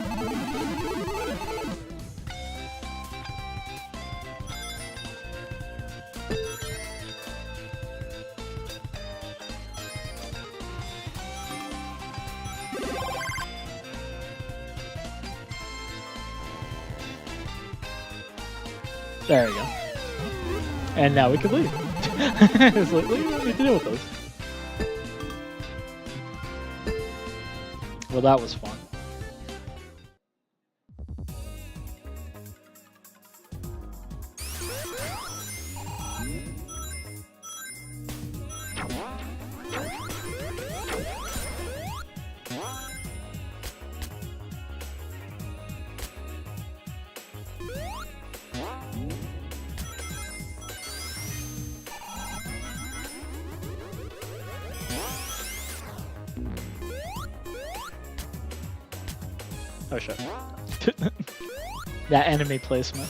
There we go. And now we can leave. It's like, what do you want me to do with those? Well, that was fun. Oh shit. That enemy placement.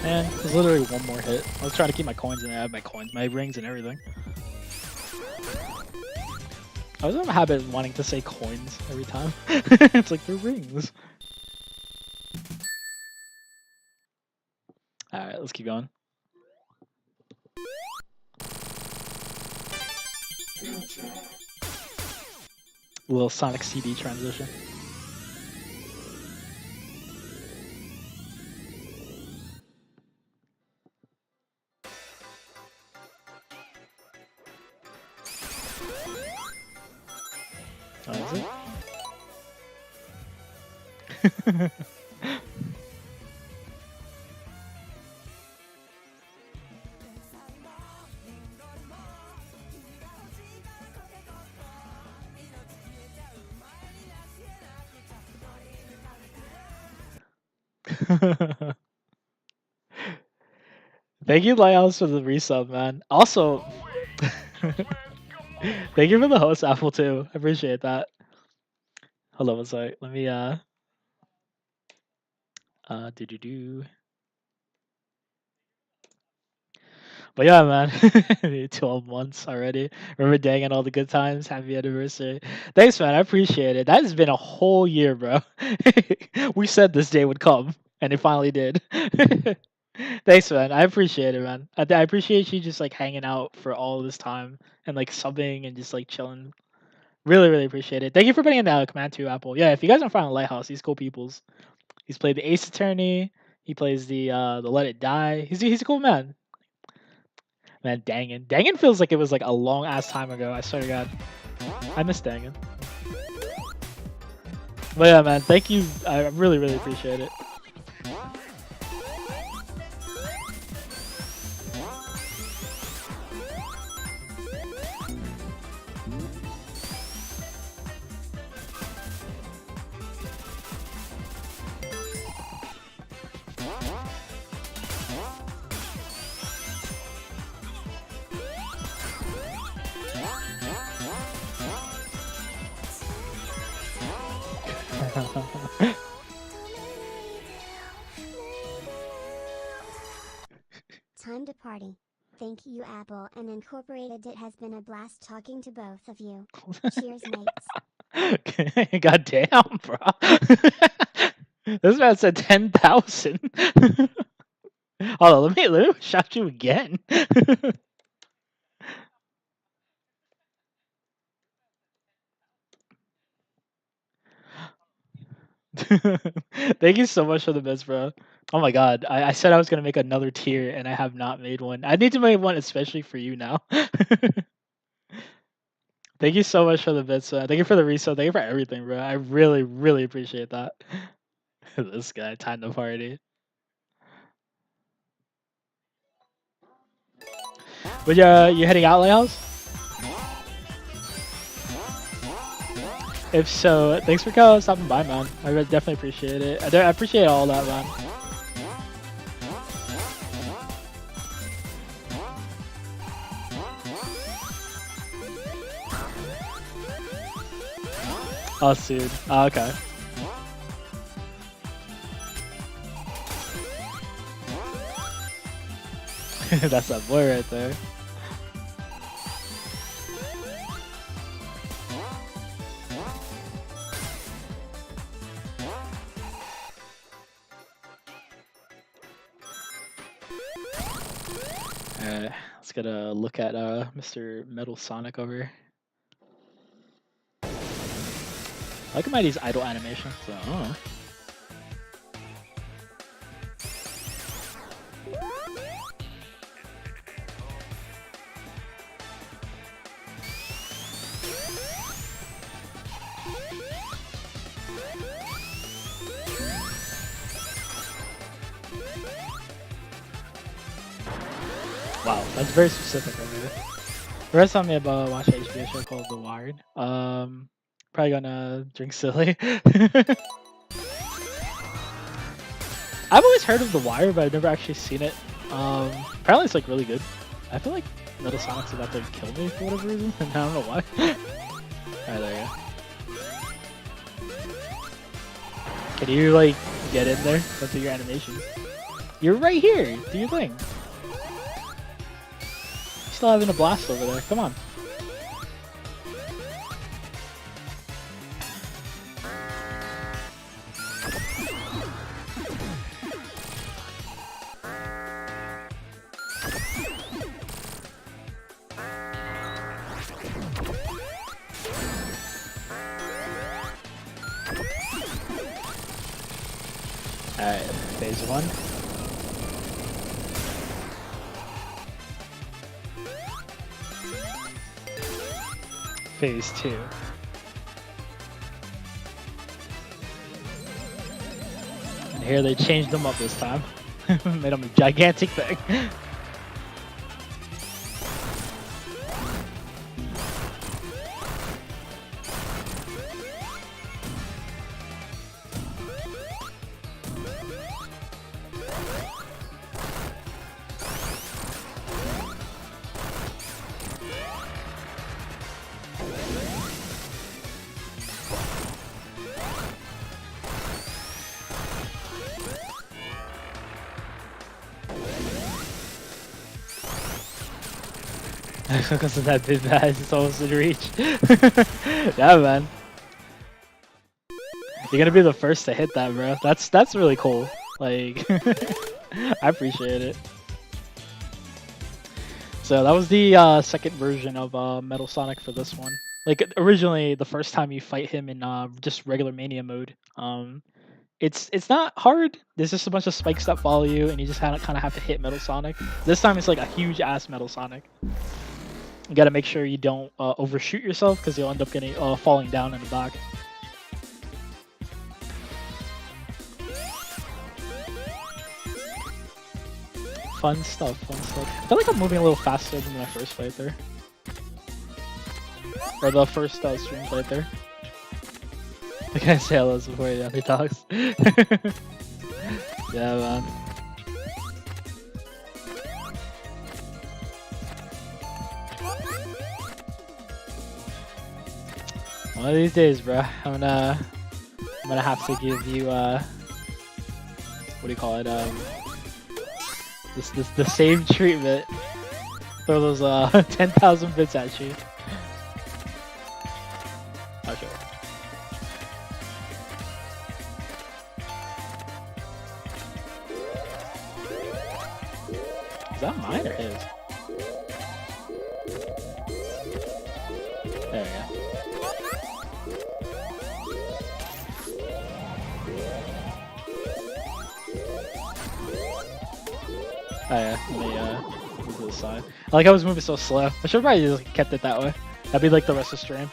Man, there's literally one more hit. I was trying to keep my coins and I have my coins, my rings and everything. I was in a habit of wanting to say coins every time. It's like they're rings. Alright, let's keep going. A little Sonic CD transition. is it? Thank you, Lighthouse, for the resub, man. Also, thank you for the host, Apple, too. I appreciate that. Hold on one sec. Let me do. But yeah, man, 12 months already. Remember dang and all the good times. Happy anniversary. Thanks, man. I appreciate it. That has been a whole year, bro. We said this day would come, and it finally did. Thanks, man. I appreciate it, man. I appreciate you just like hanging out for all this time and like subbing and just like chilling. Really, really appreciate it. Thank you for putting in the command to Apple. Yeah, if you guys don't find Lighthouse, he's cool peoples. He's played the Ace Attorney. He plays the Let It Die. He's a cool man. Man, Dangan. Dangan feels like it was like a long ass time ago. I swear to God. I miss Dangan. But yeah, man, thank you. I really, really appreciate it. Time to party. Thank you, Apple and Incorporated. It has been a blast talking to both of you. Cheers, mates. God damn, bro. This man said 10,000. Hold on, let me shout you again. Thank you so much for the bits, bro. Oh my god, I said I was gonna make another tier and I have not made one. I need to make one especially for you now. Thank you so much for the bits, man. Thank you for the resale. Thank you for everything, bro. I really, really appreciate that. This guy, time to party. But yeah, you heading out, Lighthouse? If so, thanks for stopping by, man. I definitely appreciate it. I appreciate all that, man. Oh, dude. Oh, okay. That's that boy right there. Alright, let's get a look at Mr. Metal Sonic over here. I like Mighty's idle animation, so I don't know. Wow, that's very specific over there. Rest on me about watching an HBO show called The Wired. Probably gonna drink silly. I've always heard of The Wire, but I've never actually seen it. Apparently it's like really good. I feel like Metal Sonic's about to kill me for whatever reason, and I don't know why. Alright, there you go. Can you like get in there? Let's do your animation. You're right here. Do your thing. Still having a blast over there. Come on. Alright, phase 1. Phase 2. hear they changed them up this time. Made them a gigantic thing. Because of that big bad, it's almost in reach. Yeah, man. You're gonna be the first to hit that, bro. That's really cool. Like, I appreciate it. So that was the second version of Metal Sonic for this one. Like originally, the first time you fight him in just regular Mania mode, it's not hard. There's just a bunch of spikes that follow you, and you just kind of have to hit Metal Sonic. This time it's like a huge ass Metal Sonic. You gotta make sure you don't overshoot yourself because you'll end up getting falling down in the back. Fun stuff, fun stuff. I feel like I'm moving a little faster than my first playthrough. Or the first stream playthrough. I can't say hello before the other talks. Yeah, man. One of these days, bro, I'm gonna have to give you what do you call it? The same treatment. Throw those 10,000 bits at you. Oh, sure. Is that mine or his? There we go. Oh yeah, let me move to the side. I like I was moving so slow. I should probably just kept it that way. That'd be like the rest of the stream.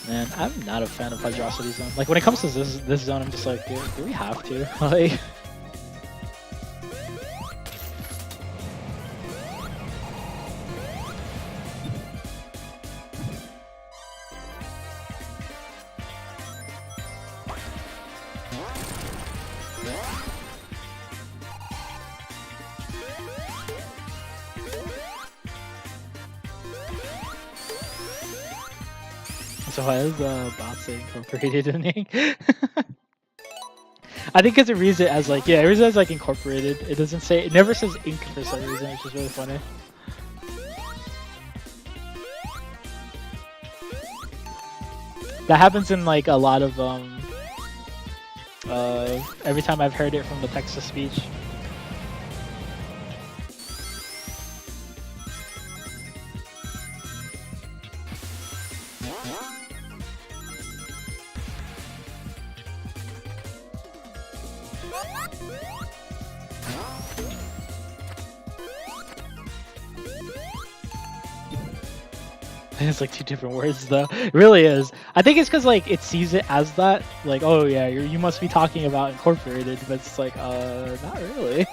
Man, I'm not a fan of Hydrosity Zone. Like when it comes to this zone, I'm just like, do we have to? Like. So why is bots incorporated in ink? I think because it reads it as like, yeah, it reads it as like incorporated. It doesn't say, it never says ink for some reason, which is really funny. That happens in like a lot of every time I've heard it from the text to speech. It's like two different words though. It really is. I think it's because like it sees it as that. Like, oh yeah, you must be talking about incorporated, but it's like, not really.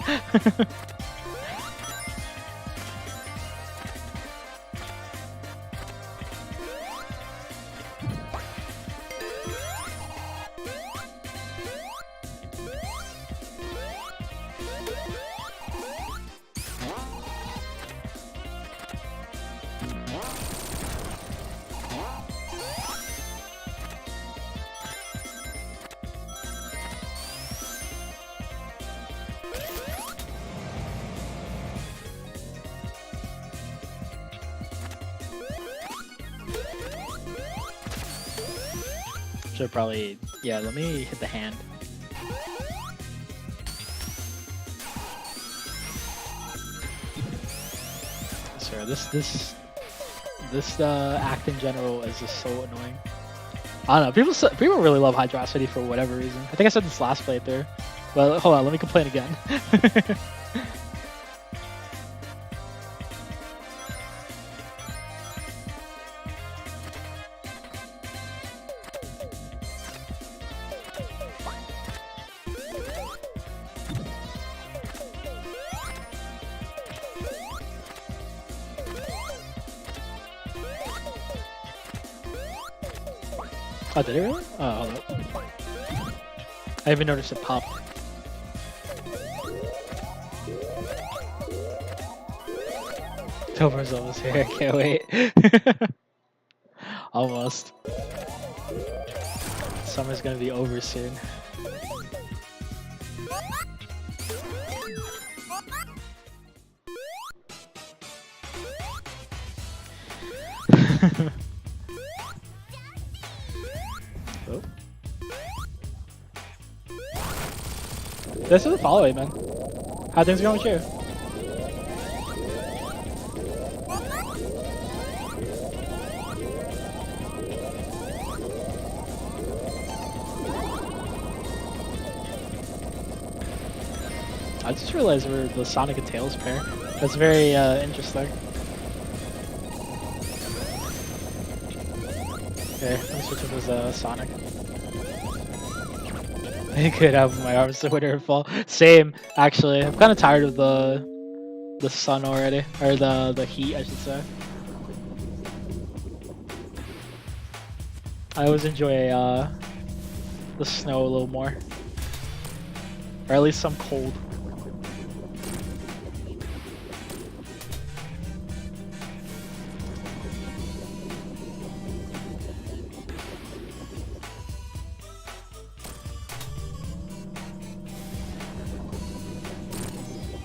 Should probably, yeah, let me hit the hand. Sure, this act in general is just so annoying. I don't know, people really love Hydrosity for whatever reason. I think I said this last playthrough, but hold on, let me complain again. Oh, did it really? Oh, hold up. I even noticed it popped. October's almost here. Can't wait. Almost. Summer's gonna be over soon. Oh. This is a follow, man. How things going with you? I just realized we're the Sonic and Tails pair. That's very interesting. Okay, let me switch up as Sonic. I could have my arms to winter and fall. Same, actually. I'm kind of tired of the sun already, or the heat, I should say. I always enjoy the snow a little more, or at least some cold.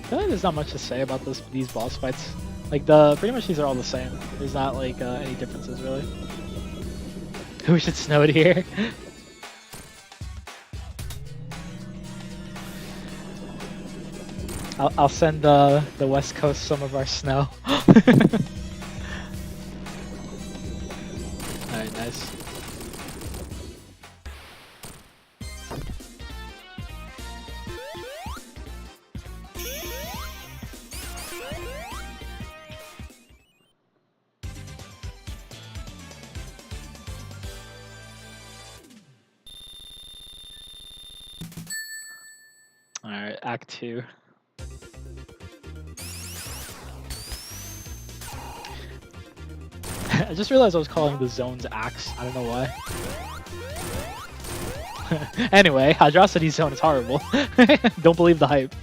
I feel like there's not much to say about these boss fights. Like pretty much these are all the same. There's not like any differences really. We should snow it here. I'll send the West Coast some of our snow. Alright, nice. Alright, Act 2. I just realized I was calling the zones acts. I don't know why. Anyway, Hydrosity Zone is horrible. Don't believe the hype.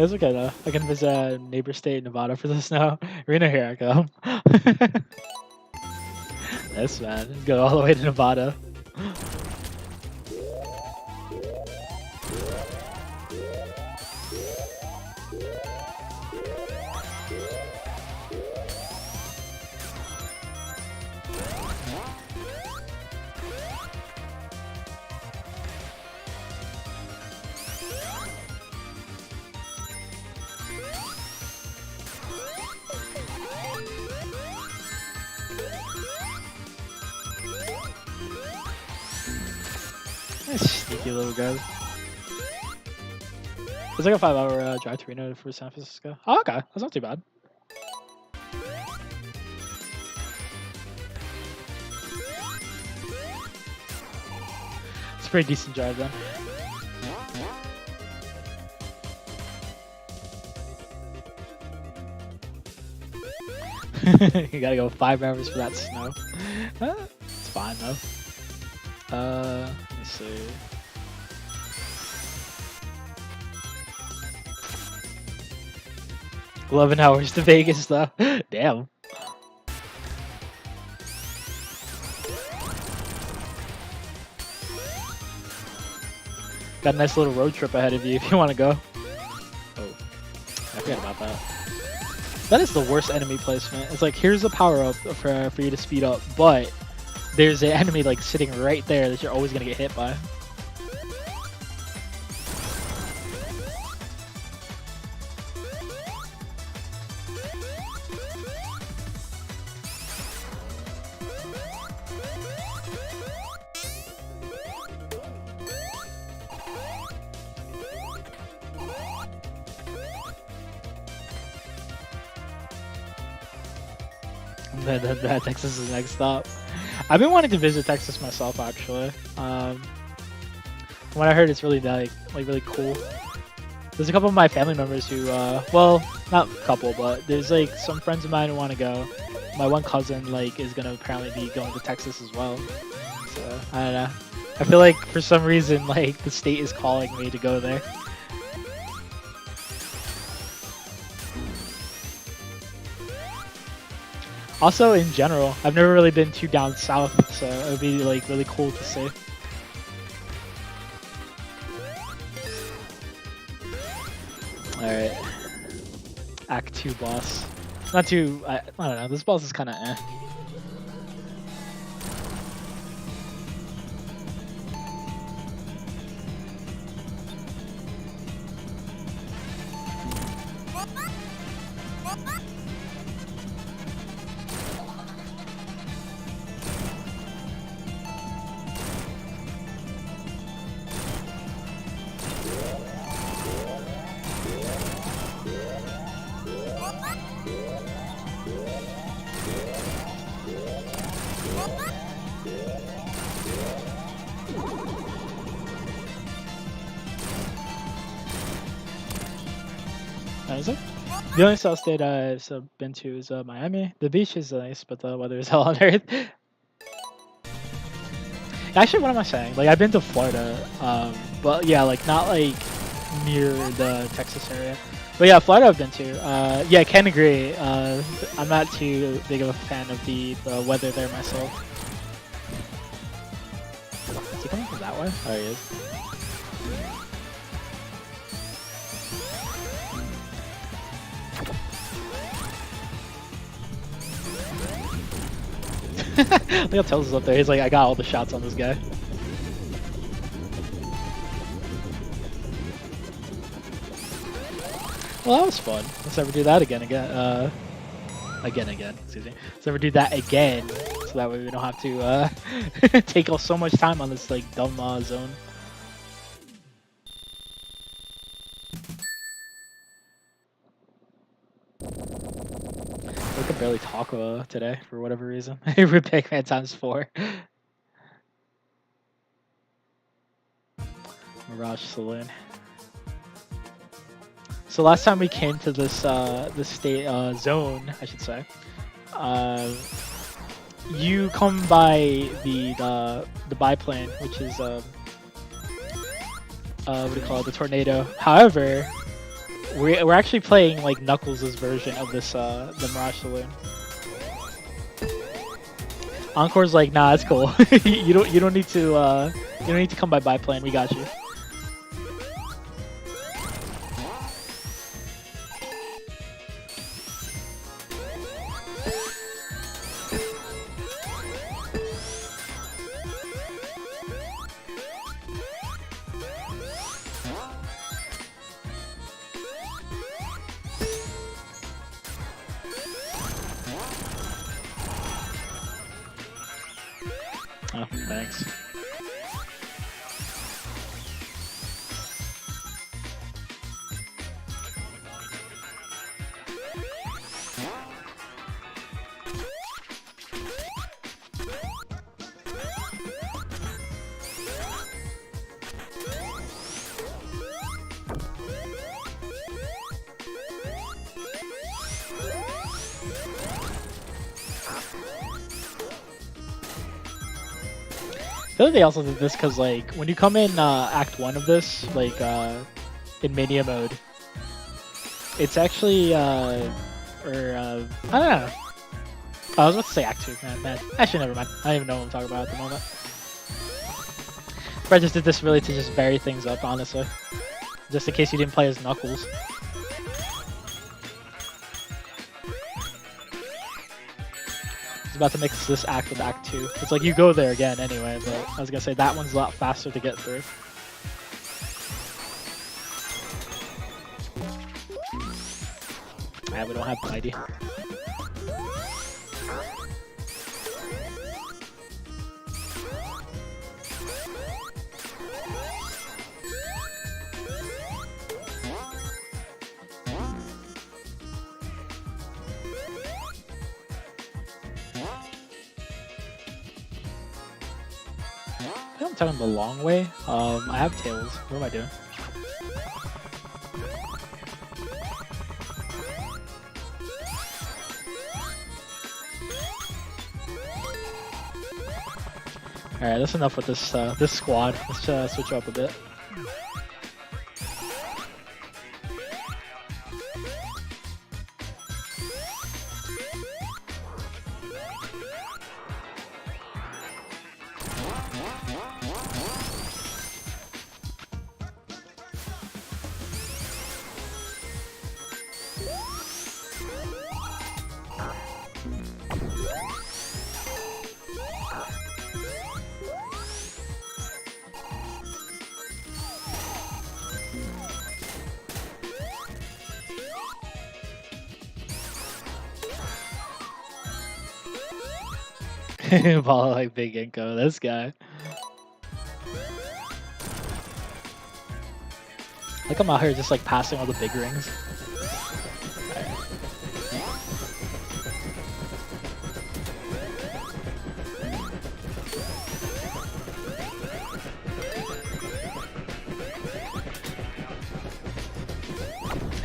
It's okay though. I can visit a neighbor state in Nevada for the snow. Reno, here I come. This man, go all the way to Nevada. Sneaky little guy. It's like a 5-hour drive to Reno for San Francisco. Oh, okay. That's not too bad. It's a pretty decent drive then. You gotta go 5 hours for that snow. It's fine though. Let me see. $11 hours to Vegas though. Damn. Got a nice little road trip ahead of you if you want to go. Oh, I forgot about that. That is the worst enemy placement. It's like, here's a power up for you to speed up, but there's an enemy like sitting right there that you're always gonna get hit by. And then Texas is the next stop. I've been wanting to visit Texas myself, actually. From what I heard, it's really like really cool. There's a couple of my family members who, well, not a couple, but there's like some friends of mine who want to go. My one cousin like is gonna apparently be going to Texas as well. So I don't know. I feel like for some reason like the state is calling me to go there. Also, in general, I've never really been too down south, so it would be like really cool to see. Alright. Act 2 boss. Not too... I don't know, this boss is kinda eh. That is it. The only south state I've been to is Miami. The beach is nice, but the weather is hell on earth. Actually, what am I saying? Like, I've been to Florida, but yeah, like not like near the Texas area. But yeah, Florida I've been to. Yeah, I can agree. I'm not too big of a fan of the weather there myself. Is he coming from that way? Oh, he is. Look how Tails is up there. He's like, I got all the shots on this guy. Well, that was fun. Let's never do that again. Excuse me. Let's never do that again, so that way we don't have to take so much time on this like dumb zone. I could barely talk today for whatever reason. We're Pac-Man times 4. Mirage Saloon. So last time we came to this this state zone, I should say, you come by the biplane, which is what do you call it, the tornado. However, we're actually playing like Knuckles' version of this the Mirage Saloon. Encore's like, nah, it's cool. you don't need to come by biplane. We got you. Oh, thanks. I feel like they also did this because, like, when you come in Act 1 of this, like, in Mania mode, it's actually, I don't know. I was about to say Act 2, man. Actually, never mind. I don't even know what I'm talking about at the moment. I just did this really to just vary things up, honestly. Just in case you didn't play as Knuckles. About to mix this act with Act 2. It's like you go there again anyway, but I was gonna say that one's a lot faster to get through. Yeah, we don't have Mighty. I'm talking the long way. I have tails. What am I doing? All right, that's enough with this this squad. Let's switch up a bit. Ball like Big Inko, this guy. Like I'm out here just like passing all the big rings.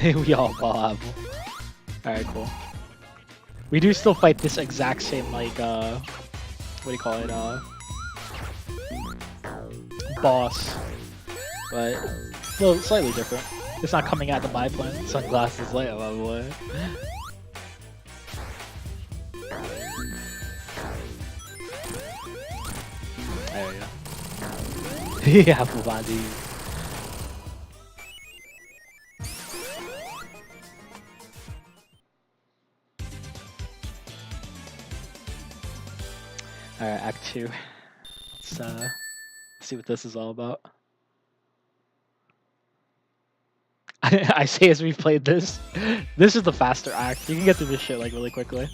We all ball apple. Alright, cool. We do still fight this exact same like what do you call it? Boss. But well, slightly different. It's not coming out the biplane. Sunglasses light, oh my boy. There we go. Yeah, apple body. Alright, Act 2. Let's see what this is all about. I say as we've played this, this is the faster act. You can get through this shit like really quickly.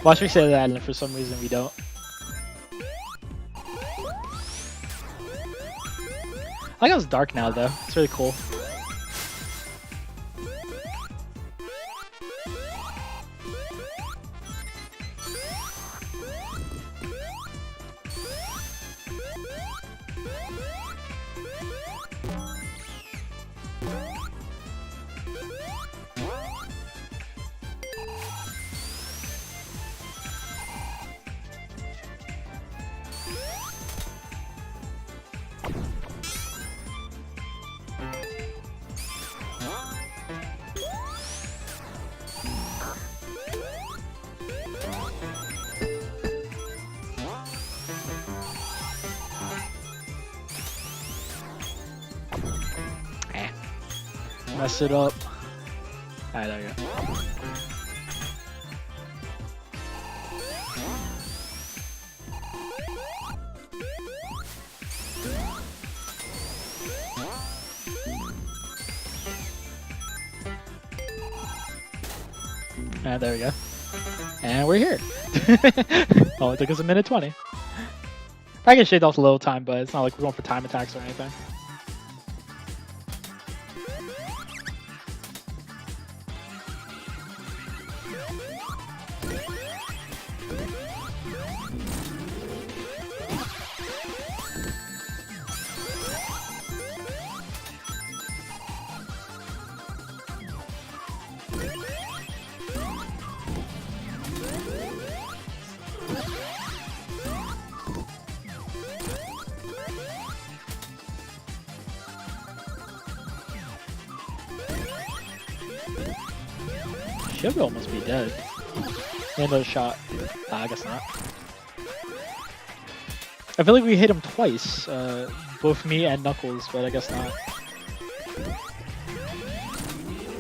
Watch me say that and for some reason we don't. I like how it's dark now though. It's really cool. Mess it up. Alright, there we go. And there we go. And we're here. Oh, it took us 1:20. I can shade off a little time, but it's not like we're going for time attacks or anything. Should almost be dead. Another shot. I guess not. I feel like we hit him twice, both me and Knuckles, but I guess not.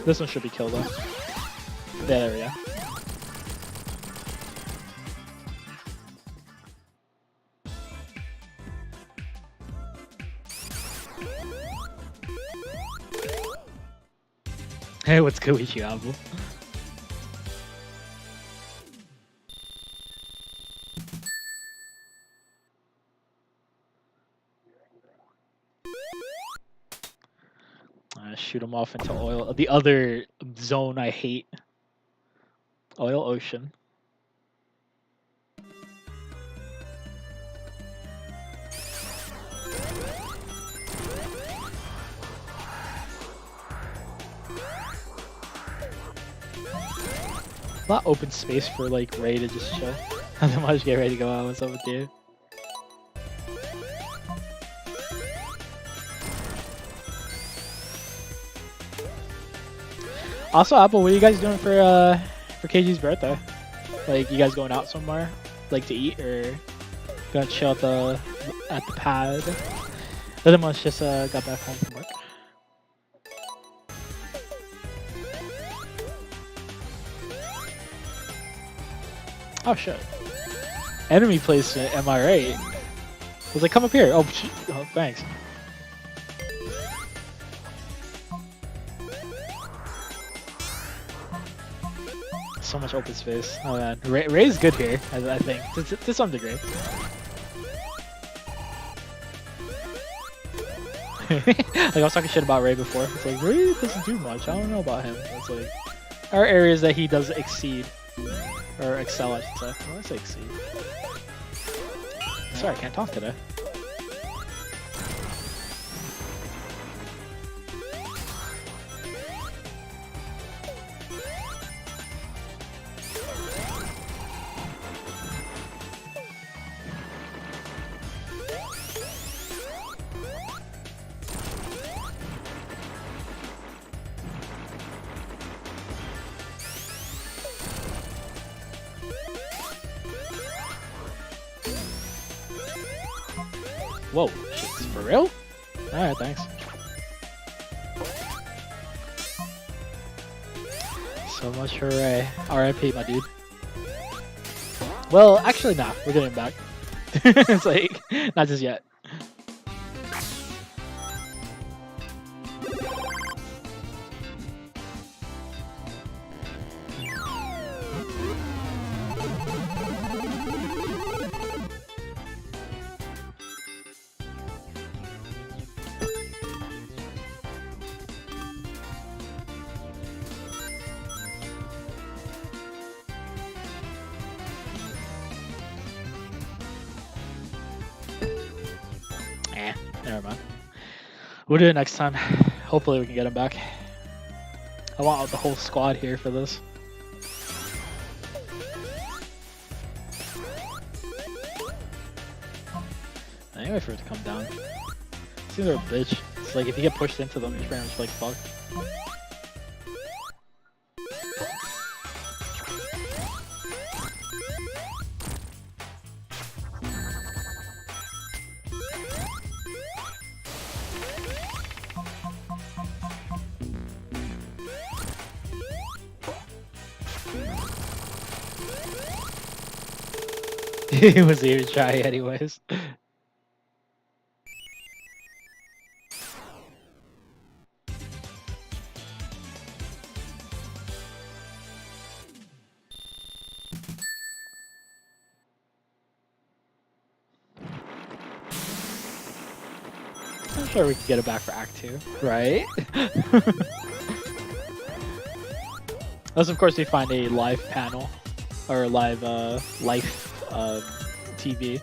This one should be killed though. Yeah, there we go. Hey, what's good with you, Apple? Shoot him off into oil. The other zone I hate. Oil Ocean. A lot of open space for like Ray to just chill. Nothing much. Get ready to go out. What's up with you? Also, Apple, what are you guys doing for KG's birthday? Like, you guys going out somewhere, like to eat, or gonna chill at the pad? The other one's just got back home from work. Oh shit! Enemy placement. Am I right? I was like, come up here. Oh, oh thanks. So much open space. Oh man, Ray's good here. I think to some degree. Like I was talking shit about Ray before. It's like Ray doesn't do much. I don't know about him. It's like there are areas that he does exceed or excel. I should say. I say exceed. Sorry, I can't talk today. Whoa, shit, for real? Alright, thanks. So much for Ray. RIP, my dude. Well, actually, nah, we're getting him back. It's like, not just yet. Never mind. We'll do it next time. Hopefully we can get him back. I want the whole squad here for this. Anyway, for it to come down. These are a bitch. It's like if you get pushed into them, you're pretty much like fuck. He was even shy anyways. I'm sure we can get it back for Act 2, right? Unless of course we find a live panel or a live TV.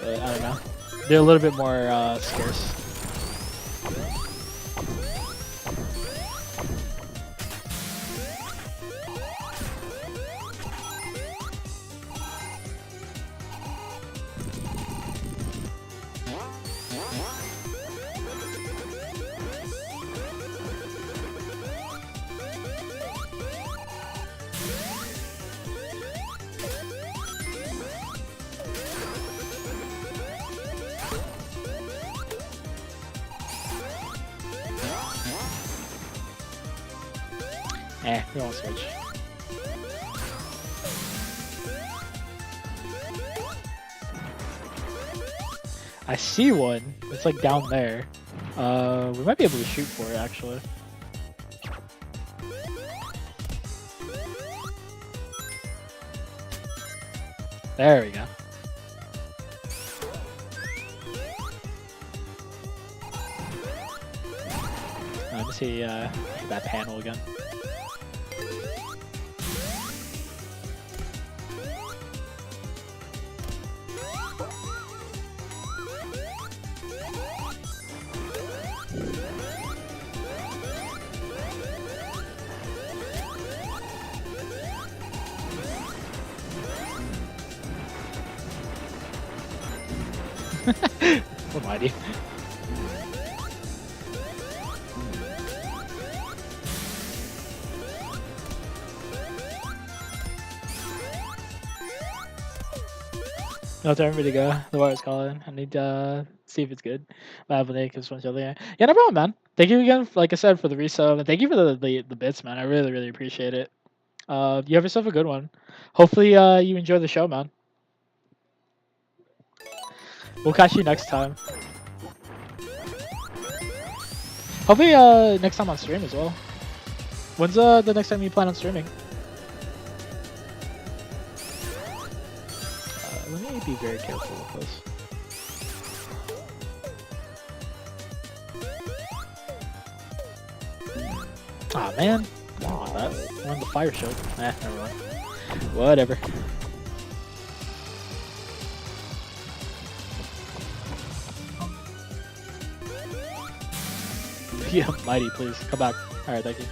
But I don't know. They're a little bit more scarce. We won't switch. I see one. It's like down there. We might be able to shoot for it actually. There we go. Let me see that panel again. We're mighty. No time for me to go. The wire's calling. I need to see if it's good. I have a because one other. Yeah, no problem, man. Thank you again, like I said, for the resub, and thank you for the bits, man. I really really appreciate it. You have yourself a good one. Hopefully, you enjoy the show, man. We'll catch you next time. Hopefully, next time on stream as well. When's the next time you plan on streaming? Let me be very careful with this. Aw, man. I don't want that. I want the fire shield. Never mind. Whatever. Yeah, mighty, please. Come back. Alright, thank you.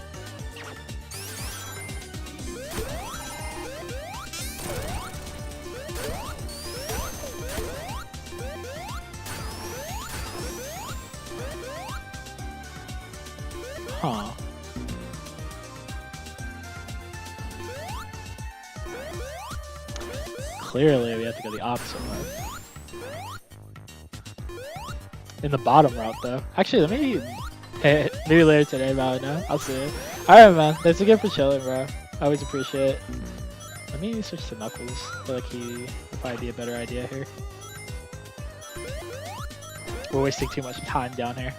Huh. Clearly, we have to go the opposite way. In the bottom route, though. Actually, let me... maybe later today, but I don't know. I'll see it. Alright, man. Thanks again for chilling, bro. I always appreciate it. Let me switch to Knuckles. I feel like he would probably be a better idea here. We're wasting too much time down here.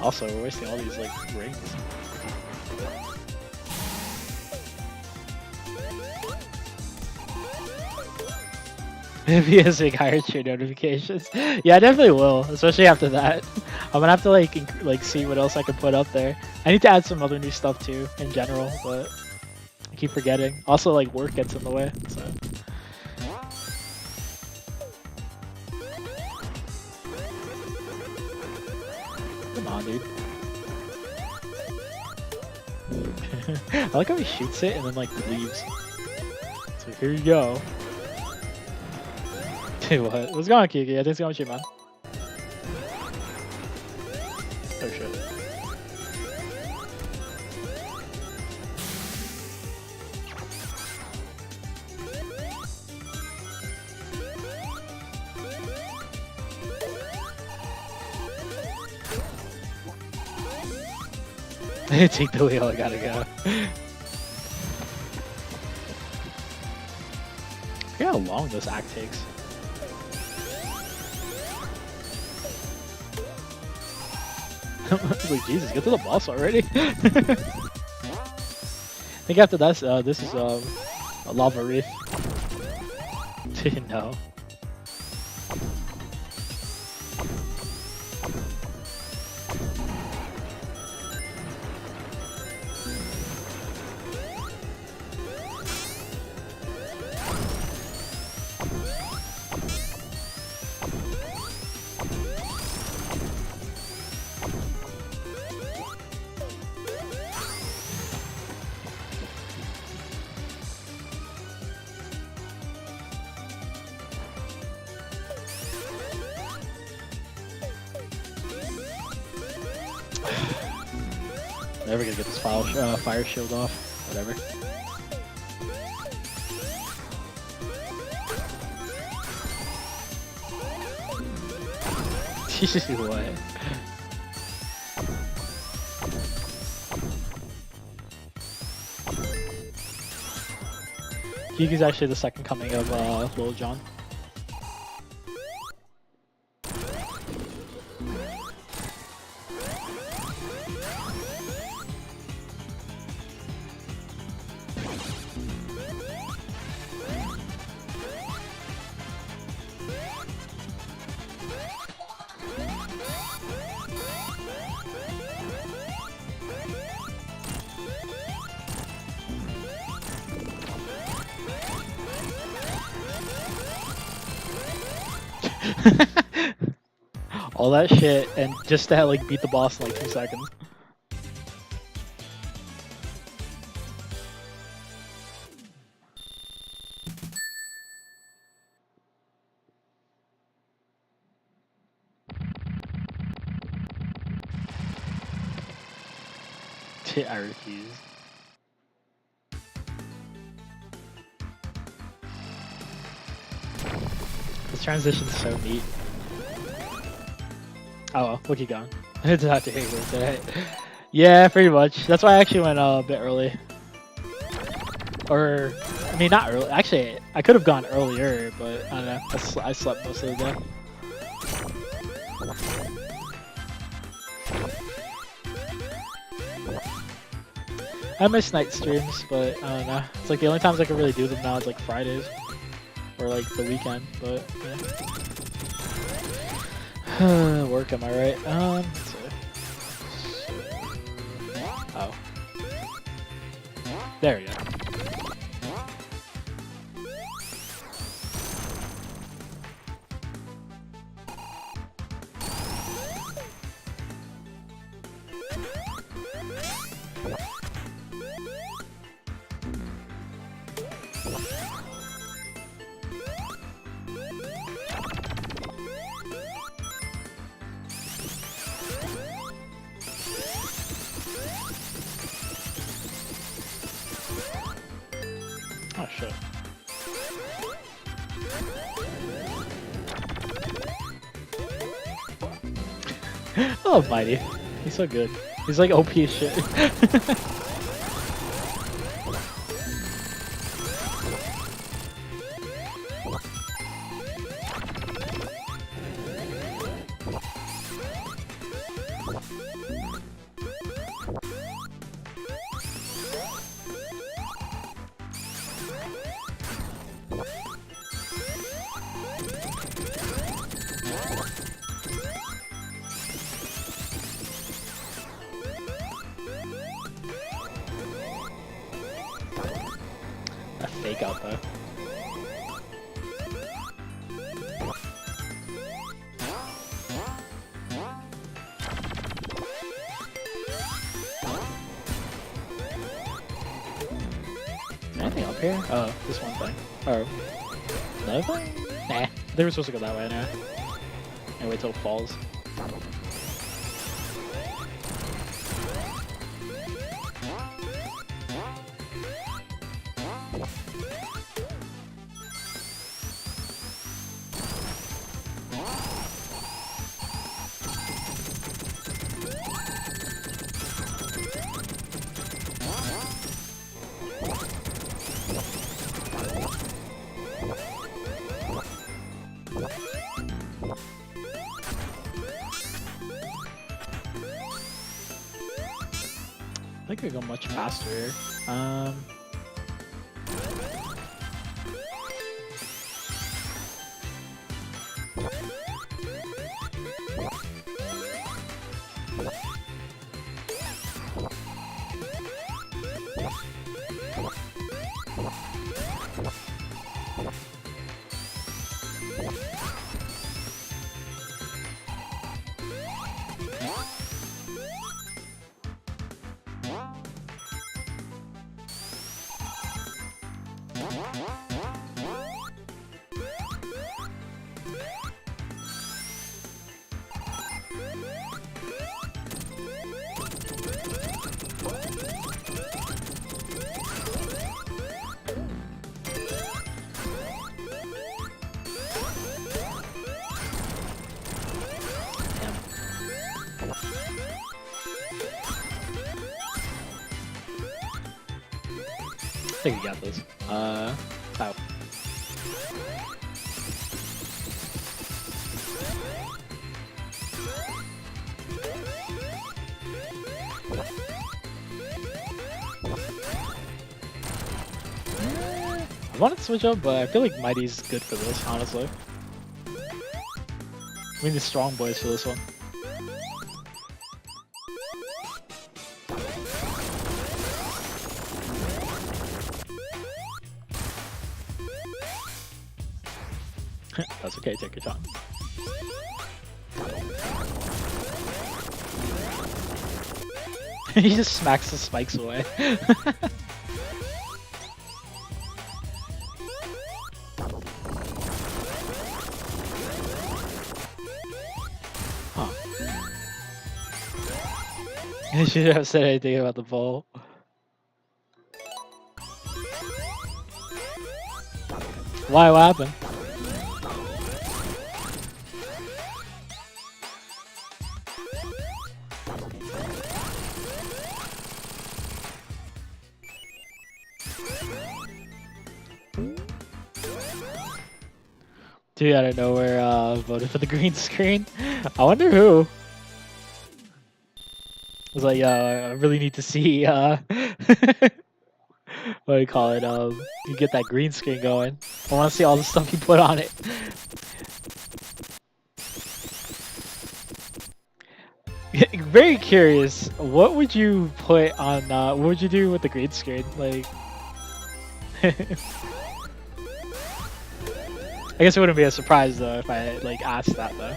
Also, we're wasting all these like rings. If he has like higher tier notifications, yeah, I definitely will. Especially after that, I'm gonna have to like see what else I can put up there. I need to add some other new stuff too in general, but I keep forgetting. Also, like work gets in the way. So. Come on, dude. I like how he shoots it and then like leaves. So here you go. Dude, what? What's going on, Kiki? I think it's going with you, man. Oh shit. Take the wheel, I gotta go. Look how long this act takes. Like, Jesus, get to the boss already. I think after this, this is a lava reef. Didn't know. Never gonna get this fire shield off. Whatever. What? Kiki's actually the second coming of Lil Jon. all that shit, and just to like beat the boss in like 2 seconds. I refuse. This transition's so neat. Oh well, we'll keep going. It's not to hate words, right? Yeah, pretty much. That's why I actually went a bit early. Or, I mean, not early. Actually, I could have gone earlier, but I don't know. I slept most of the day. I miss night streams, but I don't know. It's like the only times I can really do them now is like Fridays or like the weekend. But yeah. Work, am I right? Let's see. Oh, there we go. Oh shit. Oh, Mighty. He's so good. He's like OP as shit. A fake out though. Anything up here? Oh, this one thing. Oh. Another thing? Nah. They were supposed to go that way anyway. And wait till it falls. I think we go much faster here. I think we got this. Oh. I wanted to switch up, but I feel like Mighty's good for this, honestly. I mean, the strong boys for this one. That's okay, take your time. He just smacks the spikes away. Huh. I should have said anything about the ball. Why? What happened? Dude out of nowhere voted for the green screen. I wonder who. I was like, yo, I really need to see what do you call it? You get that green screen going. I want to see all the stuff you put on it. Very curious. What would you put on? What would you do with the green screen? Like, I guess it wouldn't be a surprise though if I like asked that though.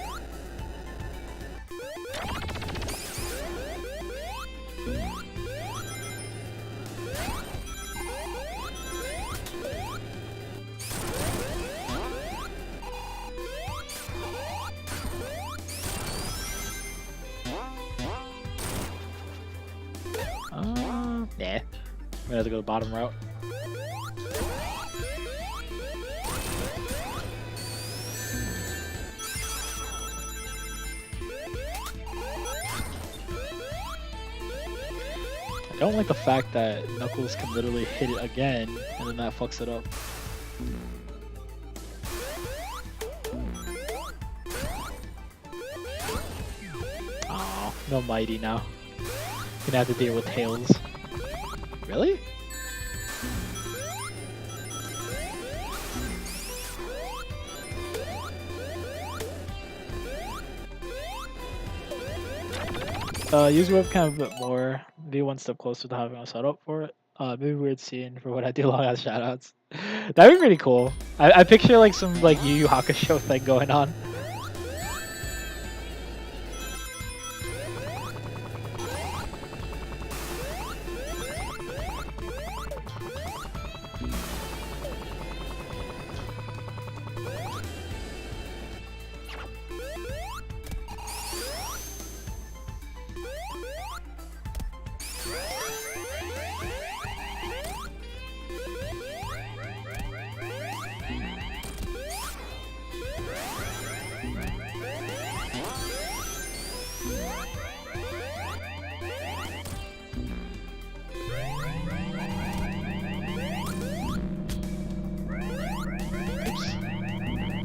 Yeah. I'm gonna have to go the bottom route. I don't like the fact that Knuckles can literally hit it again and then that fucks it up. Oh, no Mighty now. Gonna have to deal with Tails. Really? Use your webcam a bit more. Be one step closer to having a setup for it. Maybe weird scene for what I do long as shoutouts. That'd be pretty cool. I picture like some like Yu Yu Hakusho thing going on.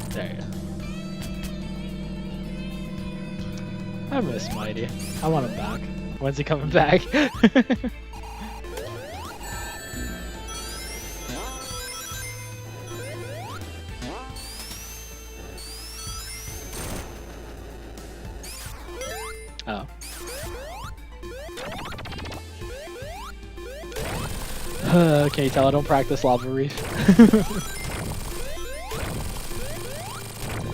There you go. I miss Mighty. I want him back. When's he coming back? Oh. Can you tell I don't practice Lava Reef?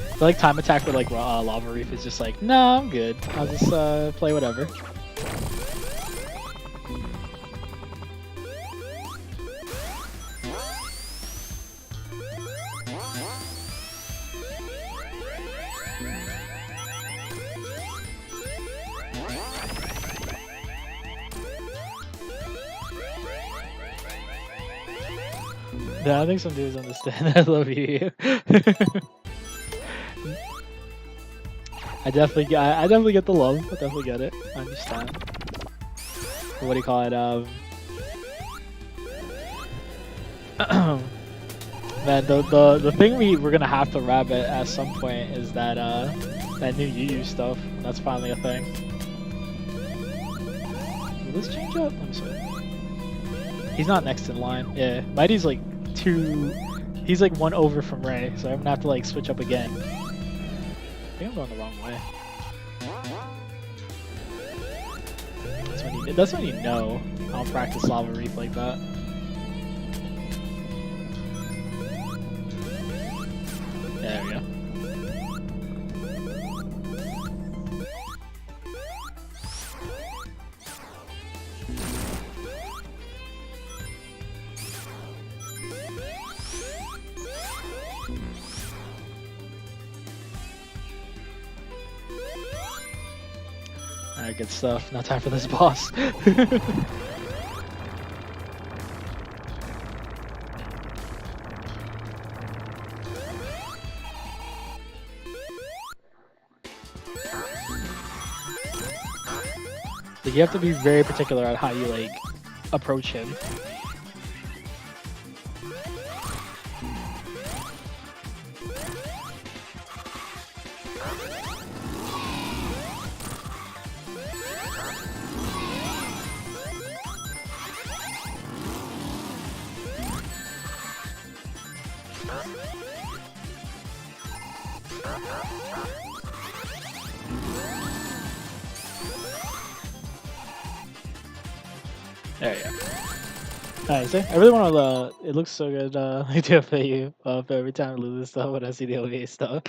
I feel like time attack with like Lava Reef is just like, no, I'm good. I'll just play whatever. Yeah, I think some dudes understand. I love you. I definitely get the love. I definitely get it. I understand. What do you call it? Man, the thing we're gonna have to wrap it at some point is that that new Yu Yu stuff. That's finally a thing. Will this change up? I'm sorry. He's not next in line. Yeah, Mighty's like he's like one over from Ray, so I'm gonna have to like switch up again. I think I'm going the wrong way. That's when you know I don't practice Lava Reef like that. There we go. Alright, good stuff. Now time for this boss. Like, you have to be very particular on how you like approach him. There you go. Nice. I really want to. It looks so good. I do it for you. For every time I lose this stuff when I see the OVA stuff.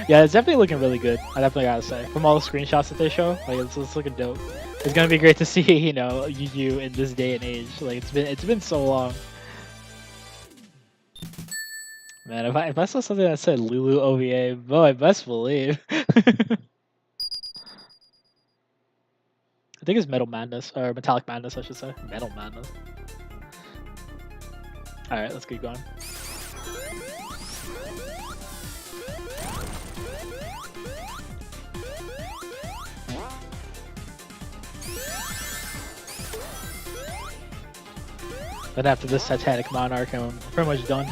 Yeah, it's definitely looking really good. I definitely gotta say, from all the screenshots that they show, like it's looking dope. It's gonna be great to see, you know, Yu in this day and age. Like it's been so long. Man, if I saw something that said Lulu OVA, boy, best believe. I think it's Metal Madness, or Metallic Madness, I should say. Metal Madness. Alright, let's keep going. Then after this Satanic Monarch, I'm pretty much done.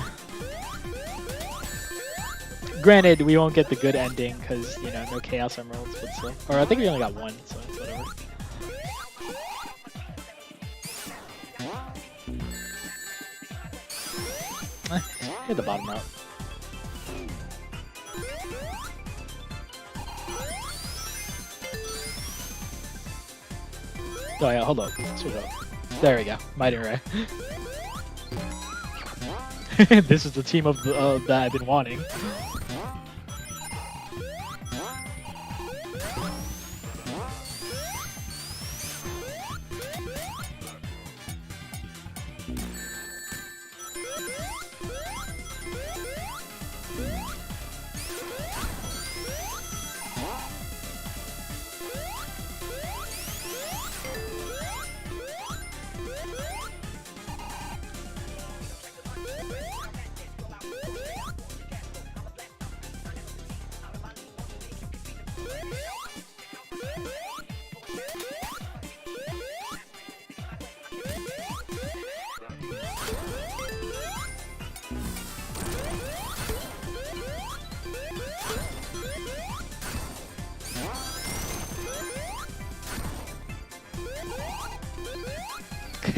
Granted, we won't get the good ending, because, you know, no Chaos Emeralds, but still. Or I think we only got one, so it's whatever. Hit the bottom route. Oh yeah, hold up. Switch up. There we go. Mighty Ray. This is the team of the, that I've been wanting.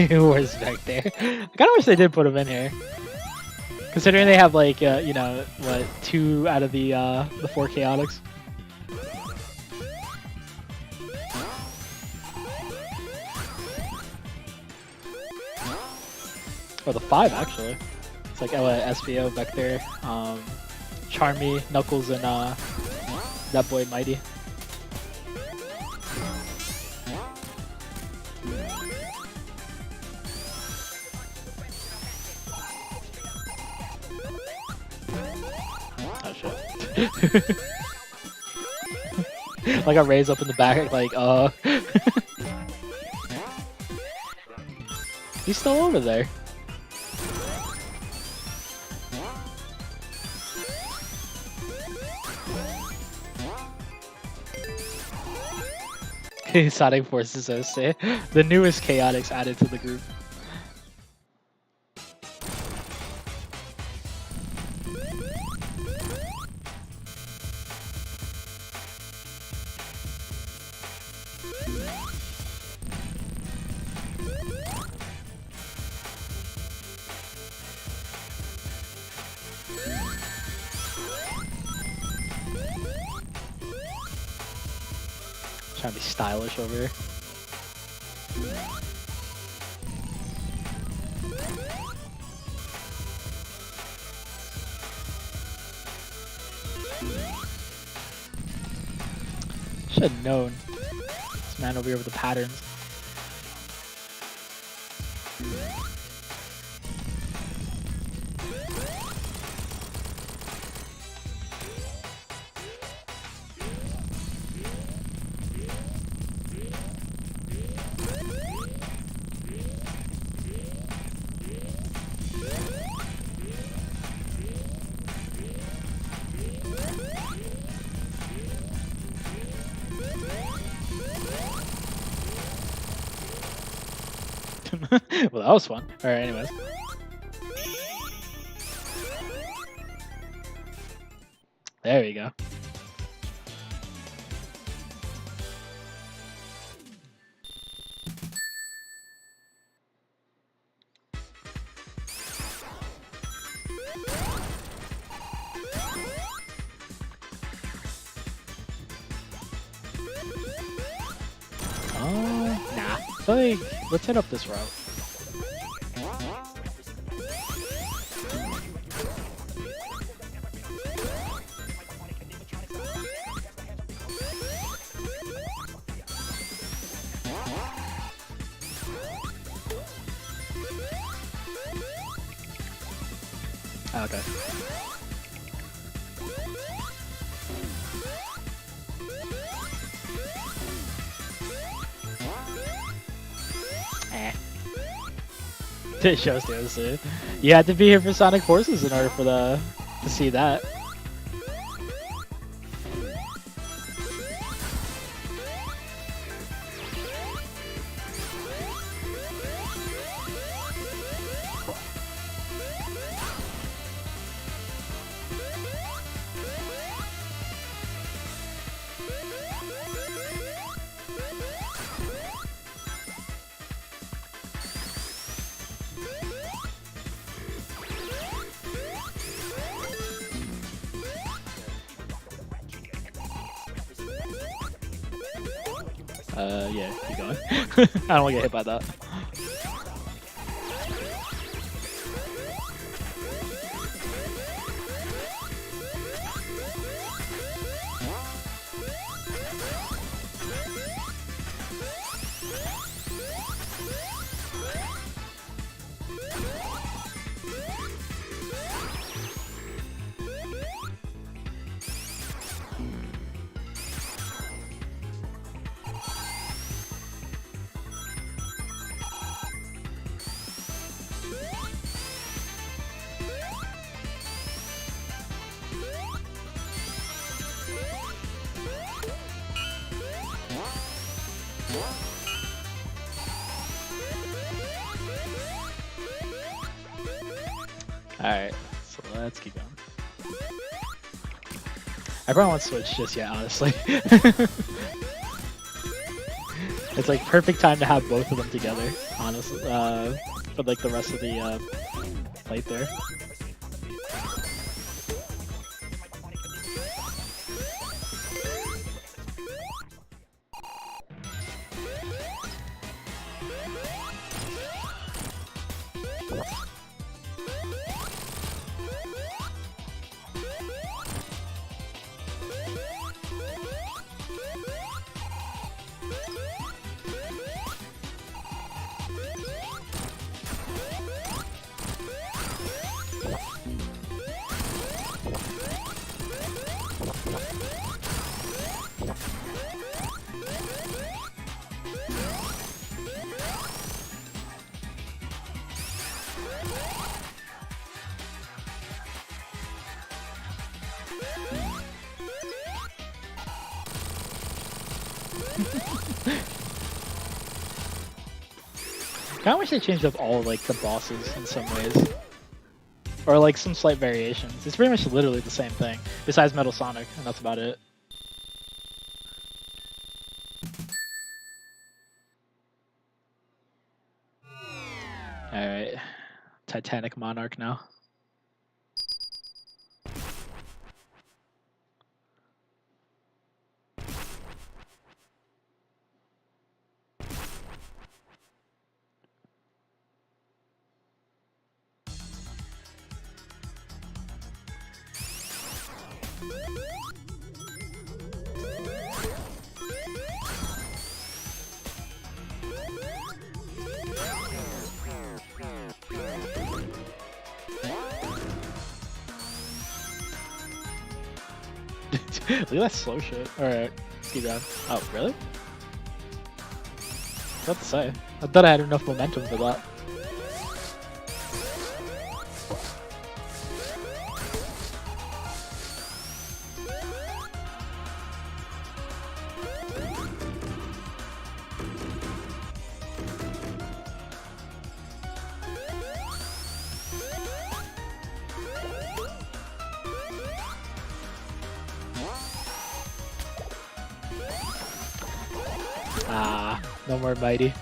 Where's back there? I kind of wish they did put him in here, considering they have like you know, what, 2 out of the 4 chaotics. Or the 5 actually. It's like SVO back there, Charmy, Knuckles, and that boy Mighty. Oh shit. Like I raise up in the back, like he's still over there. Sonic Forces OC. The newest chaotics added to the group. Trying to be stylish over here. Should have known. This man over here with the patterns. Well, that was fun. All right, anyways. There we go. Nah. Like, let's hit up this route. Okay. It shows the other side. You had to be here for Sonic Forces in order for to see that. Yeah, keep going. I don't want to get hit by that. Alright, so let's keep going. I probably won't switch just yet, honestly. It's like perfect time to have both of them together, honestly, for like the rest of the fight there. I wish they changed up all like the bosses in some ways, or like some slight variations. It's pretty much literally the same thing, besides Metal Sonic, and that's about it. All right, Titanic Monarch now. Look at that slow shit. Alright, let's keep going. Oh, really? What to say? I thought I had enough momentum for that. Nah, no more Mighty.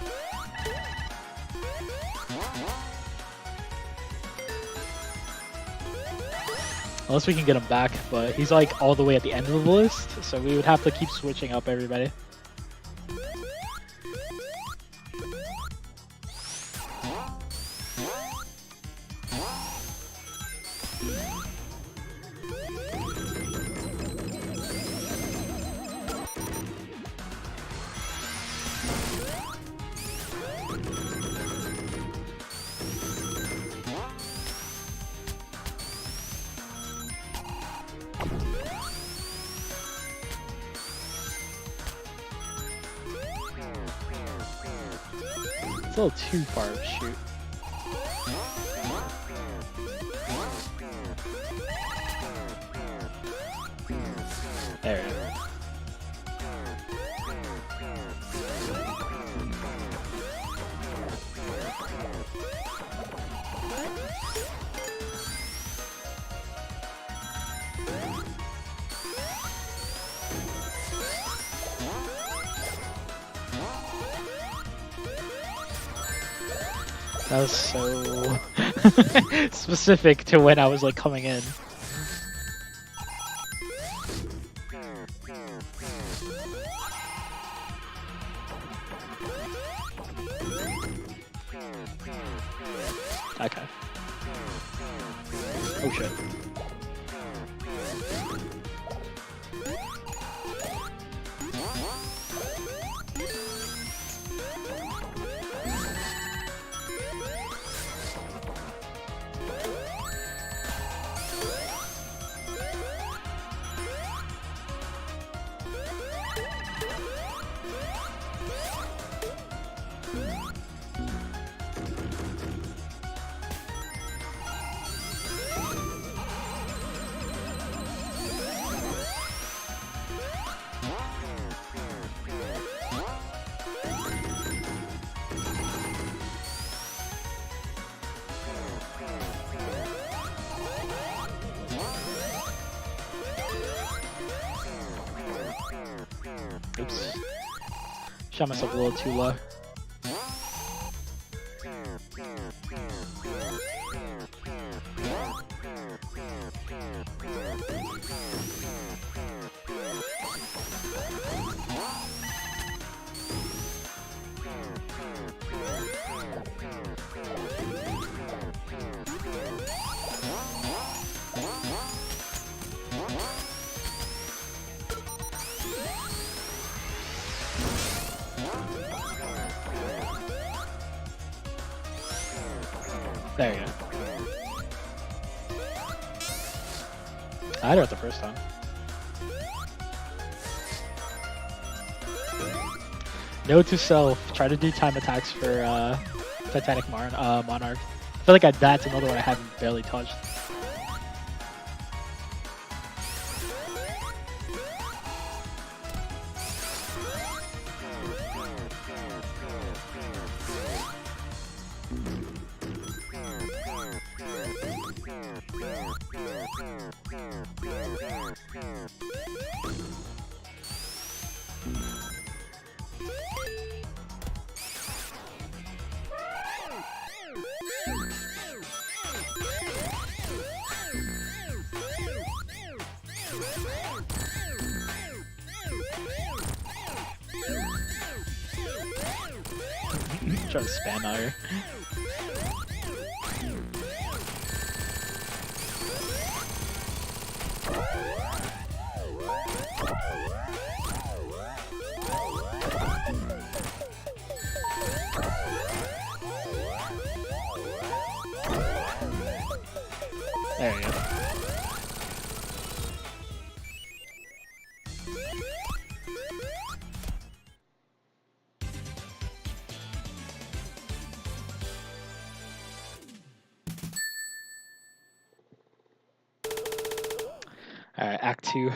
Unless we can get him back, but he's like all the way at the end of the list, so we would have to keep switching up everybody. It's a little too far of a shoot. There we go. That was so specific to when I was like coming in. Okay. Oh shit. Oops. Shot myself a little too low. There you go. I had it the first time. Note to self, try to do time attacks for Titanic Monarch. I feel like that's another one I haven't barely touched. Try to spam out here. There you go. Alright, Act 2.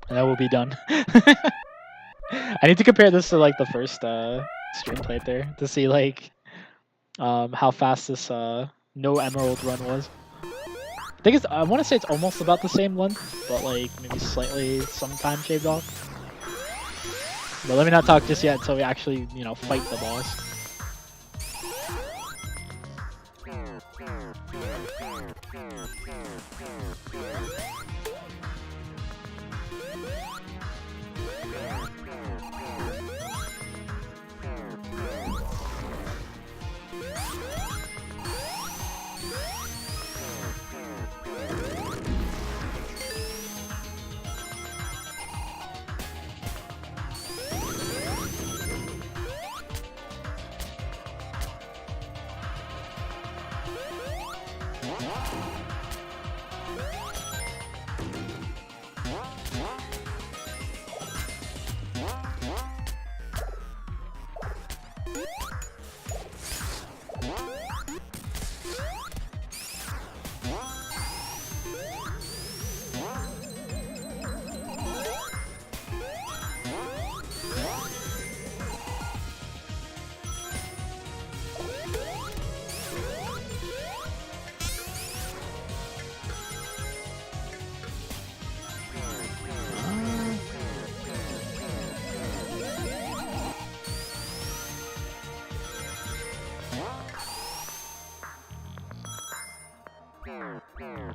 And that will be done. I need to compare this to like the first stream playthrough to see like how fast this no emerald run was. I think I want to say it's almost about the same length, but like maybe slightly some time shaved off. But let me not talk just yet until we actually, you know, fight the boss.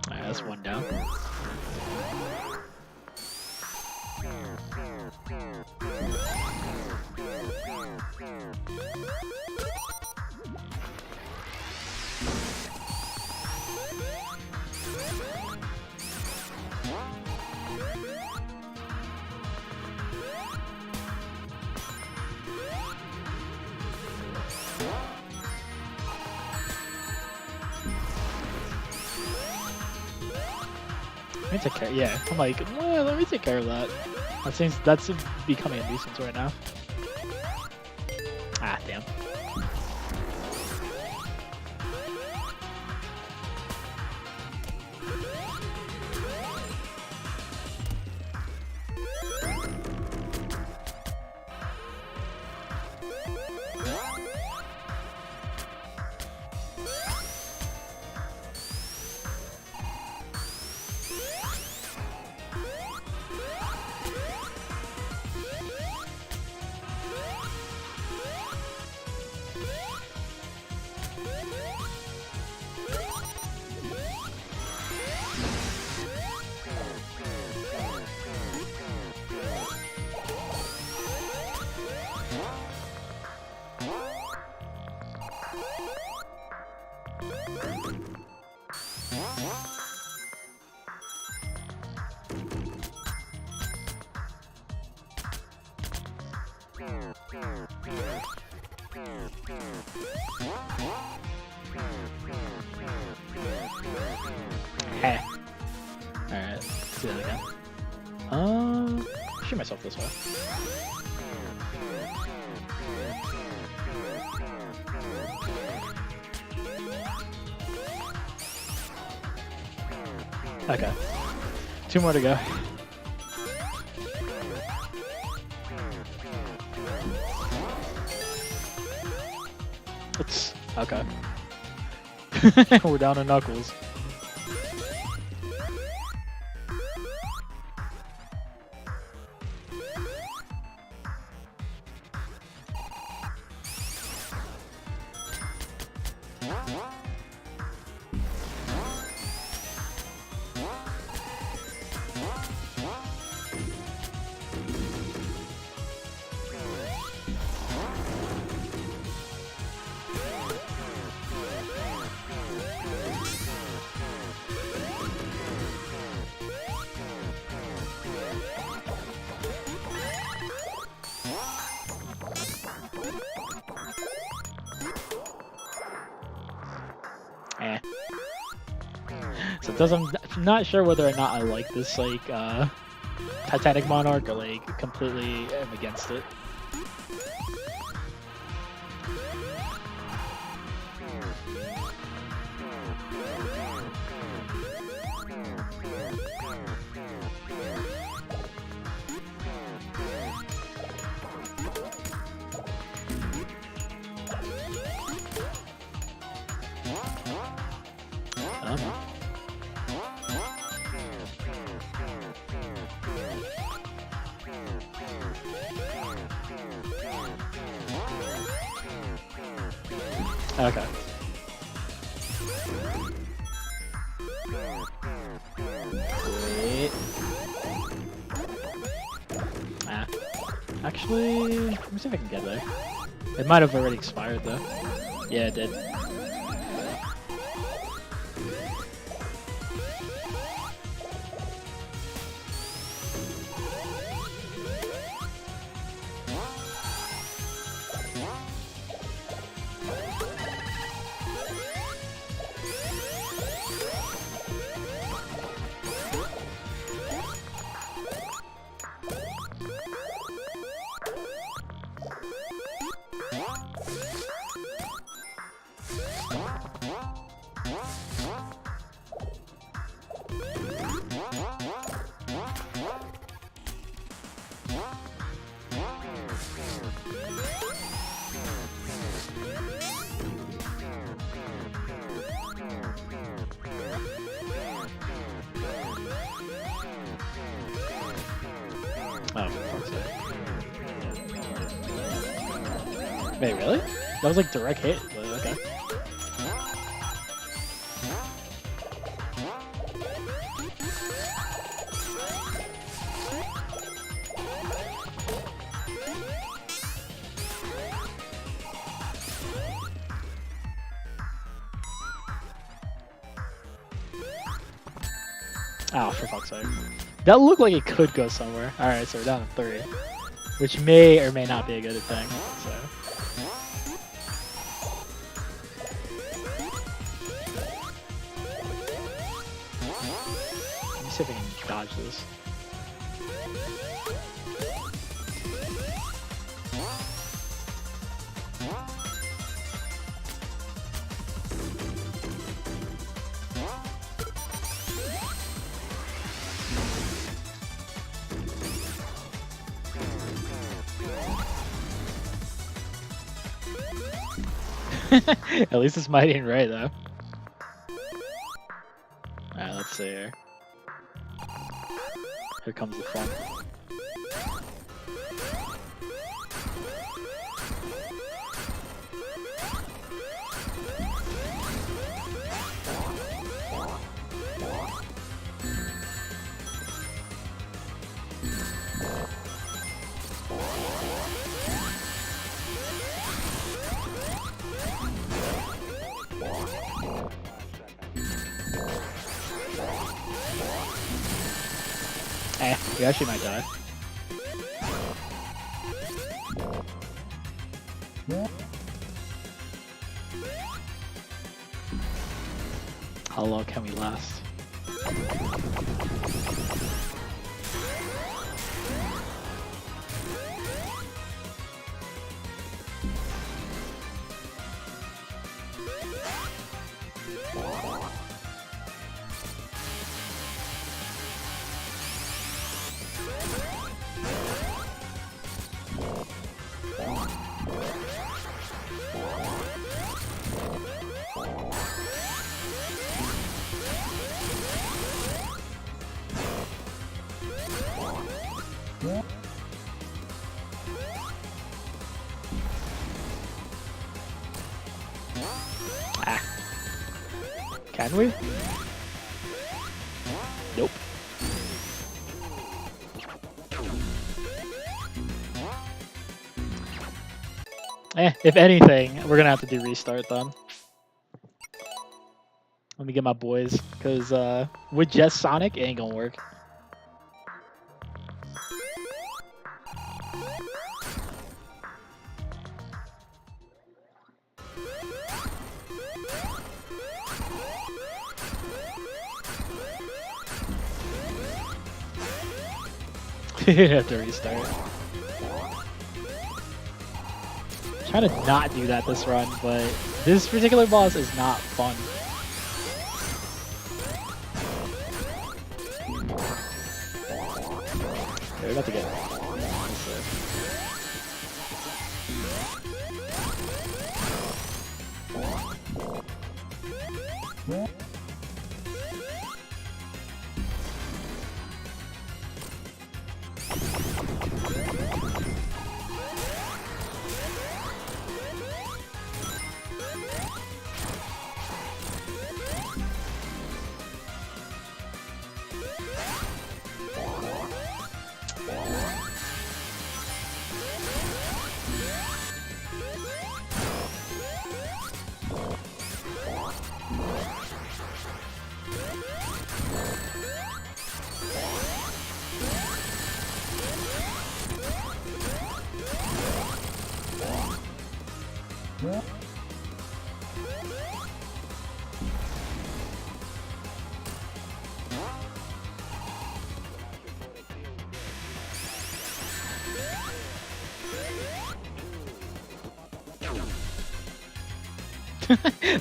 Alright, that's one down. Let me take care. Yeah, I'm like, let me take care of that. That's becoming a nuisance right now. Ah, damn. Hey. Alright, let's do that again. Shoot myself this way. Okay. 2 more to go. It's okay. We're down to Knuckles. So it doesn't, I'm not sure whether or not I like this like Titanic Monarch or like completely am against it. Okay. Wait. Ah. Actually, let me see if I can get there. It might have already expired though. Yeah, it did. Oh, for fuck's sake. Wait, really? That was like direct hit, but okay. Oh, for fuck's sake. That looked like it could go somewhere. Alright, so we're down to 3. Which may or may not be a good thing, so. Let me see if I can dodge this. At least it's mighty and right though. Alright, let's see here. Here comes the fun. Eh, we actually might die. How long can we last? Ah. Can we? Nope. If anything, we're gonna have to do restart then. Let me get my boys, because with just Sonic, it ain't gonna work. You have to restart. Trying to not do that this run, but this particular boss is not fun. Yeah, we're about to get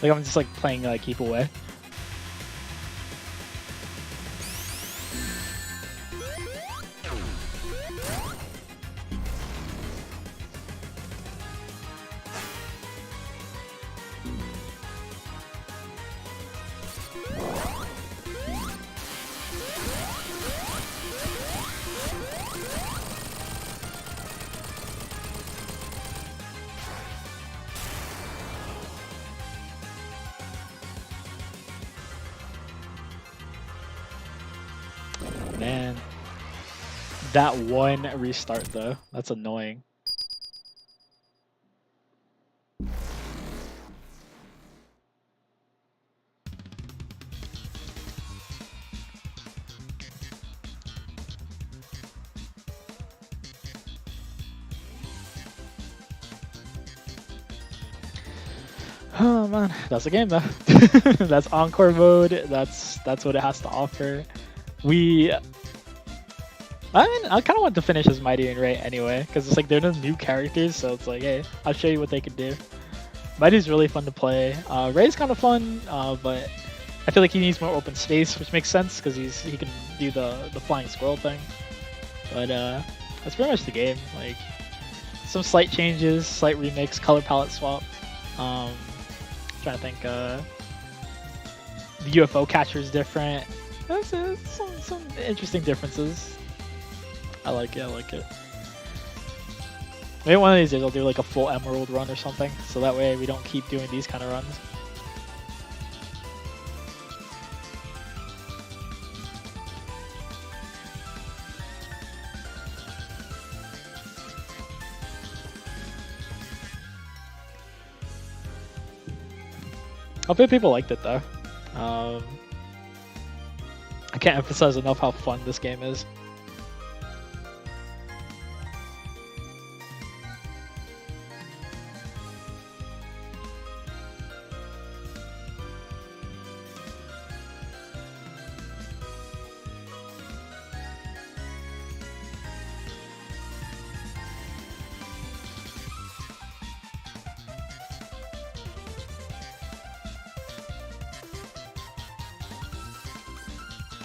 Like I'm just like playing keep away. Man, that one restart though, that's annoying. Oh man, that's a game though. That's Encore Mode. That's what it has to offer. I mean, I kind of want to finish as Mighty and Ray anyway, because it's like they're the new characters, so it's like, hey, I'll show you what they can do. Mighty's really fun to play. Ray's kind of fun, but I feel like he needs more open space, which makes sense because he can do the flying squirrel thing. But that's pretty much the game. Like some slight changes, slight remix, color palette swap. Trying to think. The UFO catcher is different. That's some interesting differences. I like it. I like it. Maybe one of these days I'll do like a full emerald run or something, so that way we don't keep doing these kind of runs. Hopefully people liked it though. I can't emphasize enough how fun this game is.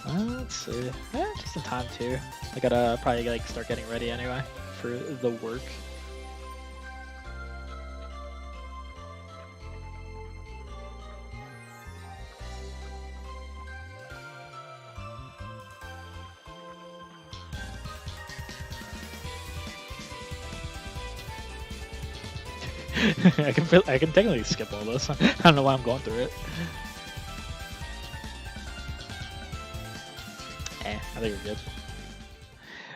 Let's see. Just in time too. I gotta probably like start getting ready anyway for the work. I can technically skip all this. I don't know why I'm going through it. I think we're good.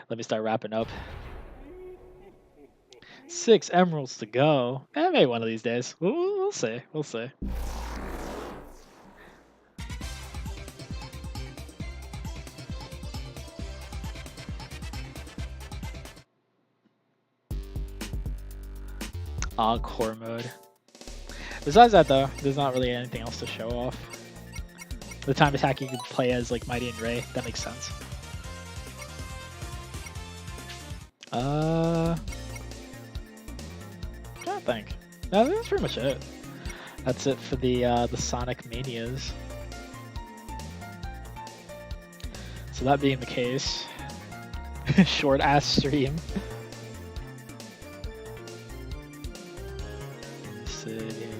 Let me start wrapping up. 6 emeralds to go. Maybe one of these days. We'll see. We'll see. Encore mode. Besides that though, there's not really anything else to show off. The time attack you can play as like Mighty and Ray. That makes sense. I'm trying to think. No, that's pretty much it. That's it for the Sonic Manias. So that being the case, short ass stream. Sit here.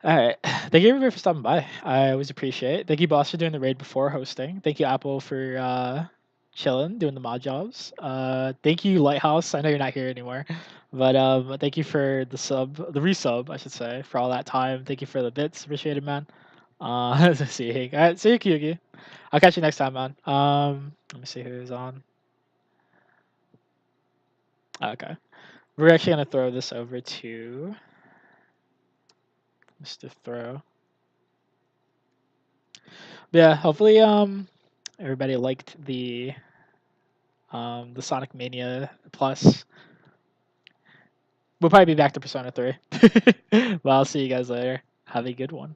Alright, thank you everybody for stopping by. I always appreciate it. Thank you, Boss, for doing the raid before hosting. Thank you, Apple, for chilling, doing the mod jobs. Thank you, Lighthouse. I know you're not here anymore, but thank you for the resub, I should say, for all that time. Thank you for the bits. Appreciate it, man. See you. Alright, see you, Kyugi. I'll catch you next time, man. Let me see who's on. Okay. We're actually gonna throw this over to Mr. Throw. Yeah, hopefully everybody liked the The Sonic Mania Plus. We'll probably be back to Persona 3. Well, I'll see you guys later. Have a good one.